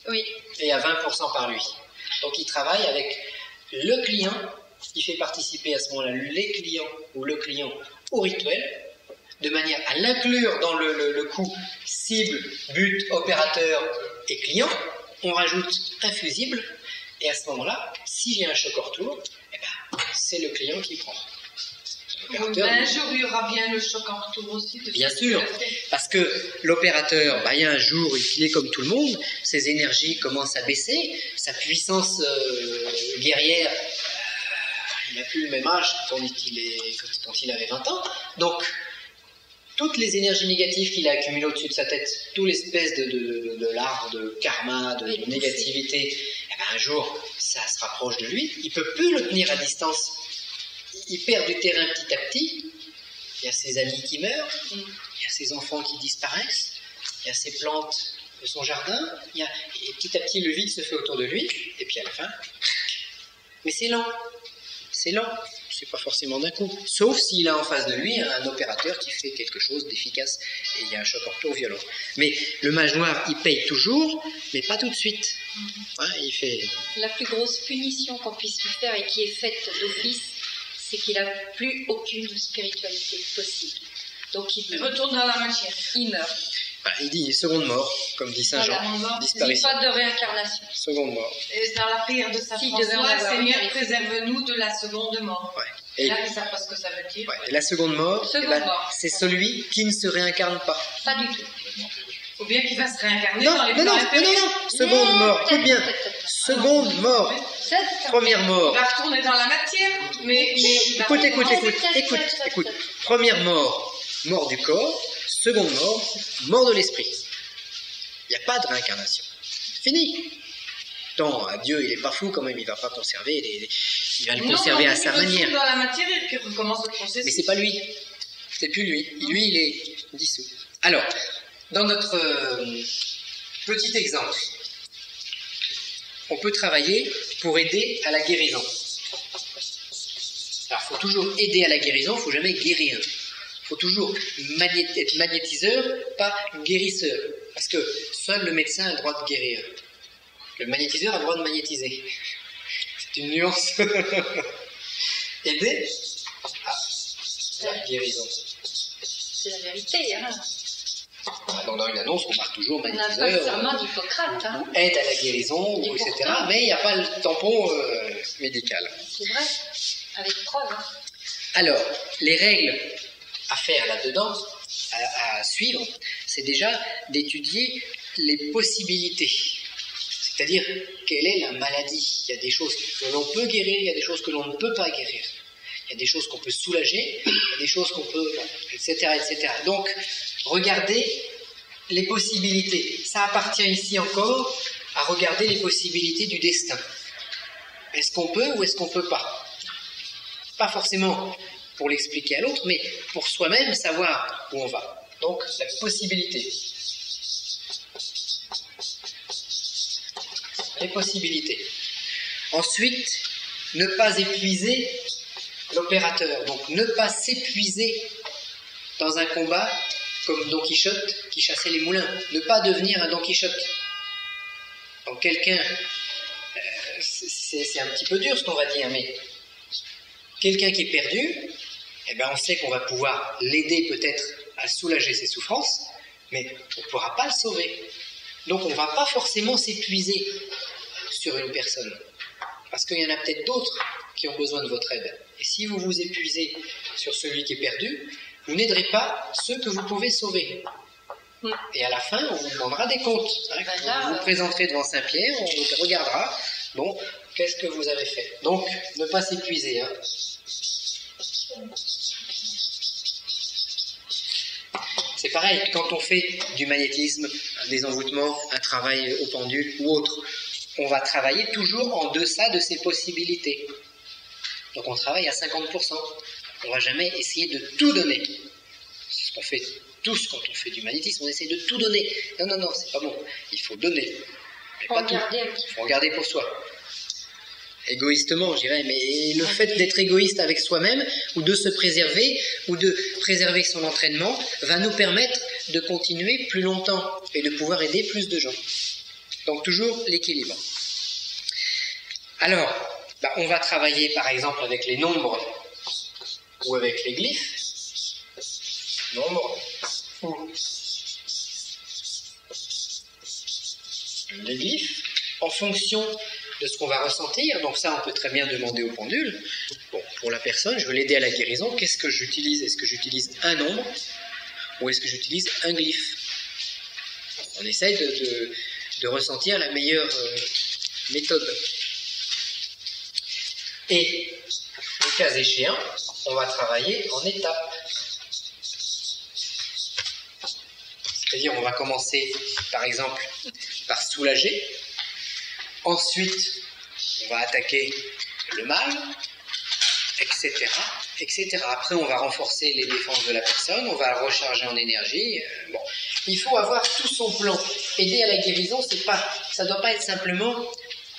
Oui. Et à 20% par lui. Donc il travaille avec le client il fait participer à ce moment-là les clients ou le client au rituel, de manière à l'inclure dans le coup cible, but, opérateur et client. On rajoute un fusible, et à ce moment-là, si j'ai un choc en retour, eh ben, c'est le client qui prend. Un jour, il y aura bien le choc en retour aussi. Bien sûr, parce que l'opérateur, il y a un jour, il est comme tout le monde, ses énergies commencent à baisser, sa puissance guerrière, il n'a plus le même âge quand il avait 20 ans. Donc, toutes les énergies négatives qu'il a accumulées au-dessus de sa tête, toute l'espèce de l'arbre de karma, de négativité, eh ben, un jour, ça se rapproche de lui, il ne peut plus le tenir à distance. Il perd du terrain petit à petit. Il y a ses amis qui meurent, il y a ses enfants qui disparaissent, il y a ses plantes de son jardin, et petit à petit le vide se fait autour de lui, et puis à la fin, mais c'est lent, c'est pas forcément d'un coup, sauf s'il a en face de lui un opérateur qui fait quelque chose d'efficace, et il y a un choc en retour violent. Mais le mage noir, il paye toujours, mais pas tout de suite. Il fait... La plus grosse punition qu'on puisse lui faire et qui est faite d'office, c'est qu'il n'a plus aucune spiritualité possible. Donc il retourne dans la matière. Il meurt. Il dit seconde mort, comme dit Saint Jean. Disparition. Pas de réincarnation. Seconde mort. Et dans la prière de Saint François, Seigneur, préserve-nous de la seconde mort. Et là, ils ne savent pas ce que ça veut dire. Et la seconde mort, c'est celui qui ne se réincarne pas. Pas du tout. Il faut bien qu'il fasse réincarner non, dans les non, seconde mort, écoute bien. Seconde mort. Première mort. Il va retourner dans la matière, mais écoute. Première mort, mort du corps. Seconde mort, mort de l'esprit. Il n'y a pas de réincarnation. Fini. Tant Dieu, il n'est pas fou quand même, il ne va pas conserver, il va le conserver à sa manière. Dans la matière, il recommence le processus. Mais c'est pas lui. C'est plus lui. Lui, il est dissous. Alors, dans notre petit exemple, on peut travailler pour aider à la guérison. Alors, il faut toujours aider à la guérison, il ne faut jamais guérir. Il faut toujours être magnétiseur, pas guérisseur. Parce que seul le médecin a le droit de guérir. Le magnétiseur a le droit de magnétiser. C'est une nuance. Aider à la guérison. C'est la vérité, hein. Dans une annonce, on marque toujours magnétiseur. On n'a pas le serment d'Hippocrate. Hein. Ou aide à la guérison, ou etc. Mais il n'y a pas le tampon médical. C'est vrai, avec preuve. Hein. Alors, les règles à faire là-dedans, à suivre, c'est déjà d'étudier les possibilités. C'est-à-dire, quelle est la maladie? Il y a des choses que l'on peut guérir, il y a des choses que l'on ne peut pas guérir. Il y a des choses qu'on peut soulager, il y a des choses qu'on peut... etc. etc. Donc, regardez les possibilités. Ça appartient ici encore à regarder les possibilités du destin. Est-ce qu'on peut ou est-ce qu'on ne peut pas? Pas forcément pour l'expliquer à l'autre, mais pour soi-même savoir où on va. Donc, la possibilité. Les possibilités. Ensuite, ne pas épuiser l'opérateur. Donc, ne pas s'épuiser dans un combat comme Don Quichotte qui chassait les moulins. Ne pas devenir un Don Quichotte. Donc, quelqu'un, c'est un petit peu dur ce qu'on va dire, mais quelqu'un qui est perdu, eh ben, on sait qu'on va pouvoir l'aider peut-être à soulager ses souffrances, mais on ne pourra pas le sauver. Donc, on ne va pas forcément s'épuiser sur une personne. Parce qu'il y en a peut-être d'autres qui ont besoin de votre aide. Et si vous vous épuisez sur celui qui est perdu, vous n'aiderez pas ceux que vous pouvez sauver. Et à la fin, on vous demandera des comptes. Vous vous présenterez devant Saint-Pierre, on vous regardera. Bon, qu'est-ce que vous avez fait? Donc, ne pas s'épuiser. C'est pareil, quand on fait du magnétisme, des envoûtements, un travail au pendule ou autre, on va travailler toujours en deçà de ses possibilités. Donc on travaille à 50%. On ne va jamais essayer de tout donner. C'est ce qu'on fait tous quand on fait du magnétisme, on essaie de tout donner. Non, c'est pas bon. Il faut donner. Mais pas tout. Il faut en garder pour soi. Égoïstement, je dirais, mais le fait d'être égoïste avec soi-même, ou de se préserver, ou de préserver son entraînement, va nous permettre de continuer plus longtemps et de pouvoir aider plus de gens. Donc toujours l'équilibre. Alors, On va travailler par exemple avec les nombres ou avec les glyphes. Nombres ou les glyphes, en fonction de ce qu'on va ressentir. Donc ça, on peut très bien demander au pendule. Bon, pour la personne, je veux l'aider à la guérison. Qu'est-ce que j'utilise? Est-ce que j'utilise un nombre ou est-ce que j'utilise un glyphe? On essaye de ressentir la meilleure méthode. Et, le cas échéant, on va travailler en étapes. C'est-à-dire, on va commencer, par exemple, par soulager. Ensuite, on va attaquer le mal, etc., etc. Après, on va renforcer les défenses de la personne, on va la recharger en énergie. Bon, il faut avoir tout son plan. Aider à la guérison, ça ne doit pas être simplement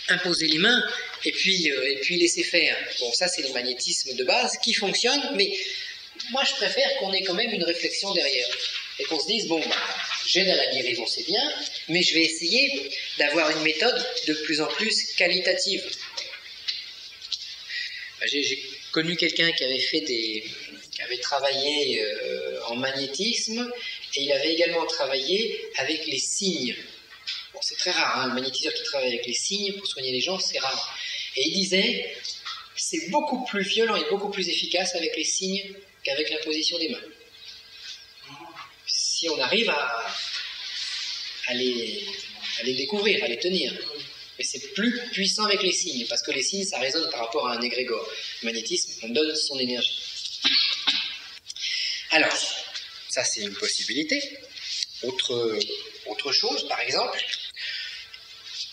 imposer les mains et puis laisser faire. Bon, ça, c'est le magnétisme de base qui fonctionne, mais moi, je préfère qu'on ait quand même une réflexion derrière. Et qu'on se dise, bon, j'aide à la guérison, c'est bien, mais je vais essayer d'avoir une méthode de plus en plus qualitative. J'ai connu quelqu'un qui avait travaillé en magnétisme, et il avait également travaillé avec les signes. Bon, c'est très rare, hein, le magnétiseur qui travaille avec les signes pour soigner les gens, c'est rare. Et il disait, c'est beaucoup plus violent et beaucoup plus efficace avec les signes qu'avec l'imposition des mains. Si on arrive à les découvrir, à les tenir. Mais c'est plus puissant avec les signes, parce que les signes, ça résonne par rapport à un égrégore. Le magnétisme, on donne son énergie. Alors, ça c'est une possibilité. Autre chose, par exemple,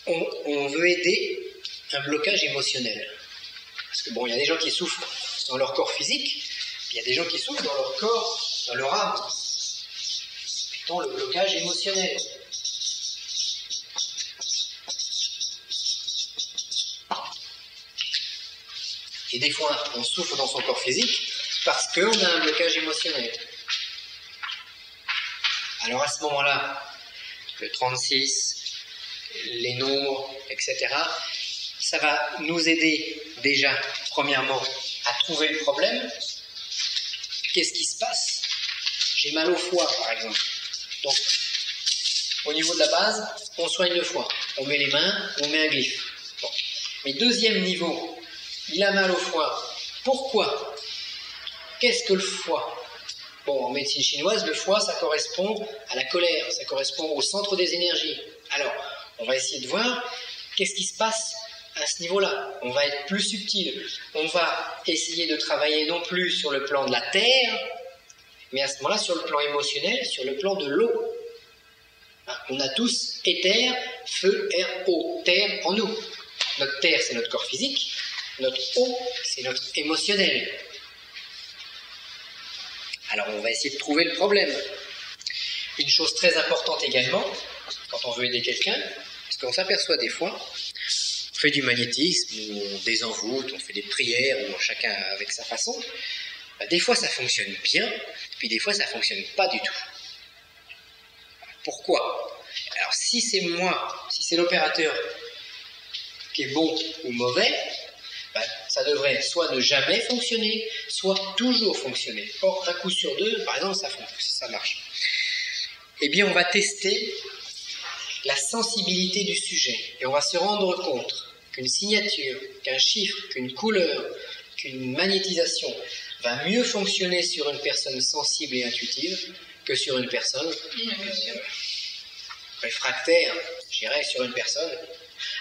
on veut aider un blocage émotionnel. Parce que bon, il y a des gens qui souffrent dans leur corps physique, puis il y a des gens qui souffrent dans leur corps, dans leur âme. Le blocage émotionnel. Et des fois, on souffre dans son corps physique parce qu'on a un blocage émotionnel. Alors à ce moment-là, le 36, les nombres, etc., ça va nous aider déjà, premièrement, à trouver le problème. Qu'est-ce qui se passe? J'ai mal au foie, par exemple. Donc, au niveau de la base, on soigne le foie. On met les mains, on met un glyphe. Bon. Mais deuxième niveau, il a mal au foie. Pourquoi? Qu'est-ce que le foie? Bon, en médecine chinoise, le foie, ça correspond à la colère, ça correspond au centre des énergies. Alors, on va essayer de voir qu'est-ce qui se passe à ce niveau-là. On va être plus subtil. On va essayer de travailler non plus sur le plan de la terre, mais à ce moment-là, sur le plan émotionnel, sur le plan de l'eau. On a tous éther, feu, air, eau, terre en nous. Notre terre, c'est notre corps physique. Notre eau, c'est notre émotionnel. Alors, on va essayer de trouver le problème. Une chose très importante également, quand on veut aider quelqu'un, parce qu'on s'aperçoit des fois, on fait du magnétisme, on désenvoûte, on fait des prières, ou chacun avec sa façon. Des fois, ça fonctionne bien, puis des fois, ça ne fonctionne pas du tout. Pourquoi? Alors, si c'est moi, si c'est l'opérateur qui est bon ou mauvais, ça devrait soit ne jamais fonctionner, soit toujours fonctionner. Or, un coup sur deux, par exemple, ça marche. Eh bien, on va tester la sensibilité du sujet, et on va se rendre compte qu'une signature, qu'un chiffre, qu'une couleur, qu'une magnétisation va mieux fonctionner sur une personne sensible et intuitive que sur une personne réfractaire, je dirais, sur une personne.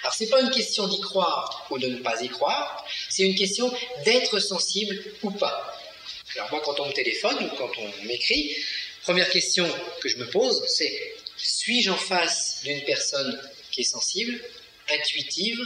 Alors, c'est pas une question d'y croire ou de ne pas y croire, c'est une question d'être sensible ou pas. Alors moi, quand on me téléphone ou quand on m'écrit, première question que je me pose, c'est: suis-je en face d'une personne qui est sensible, intuitive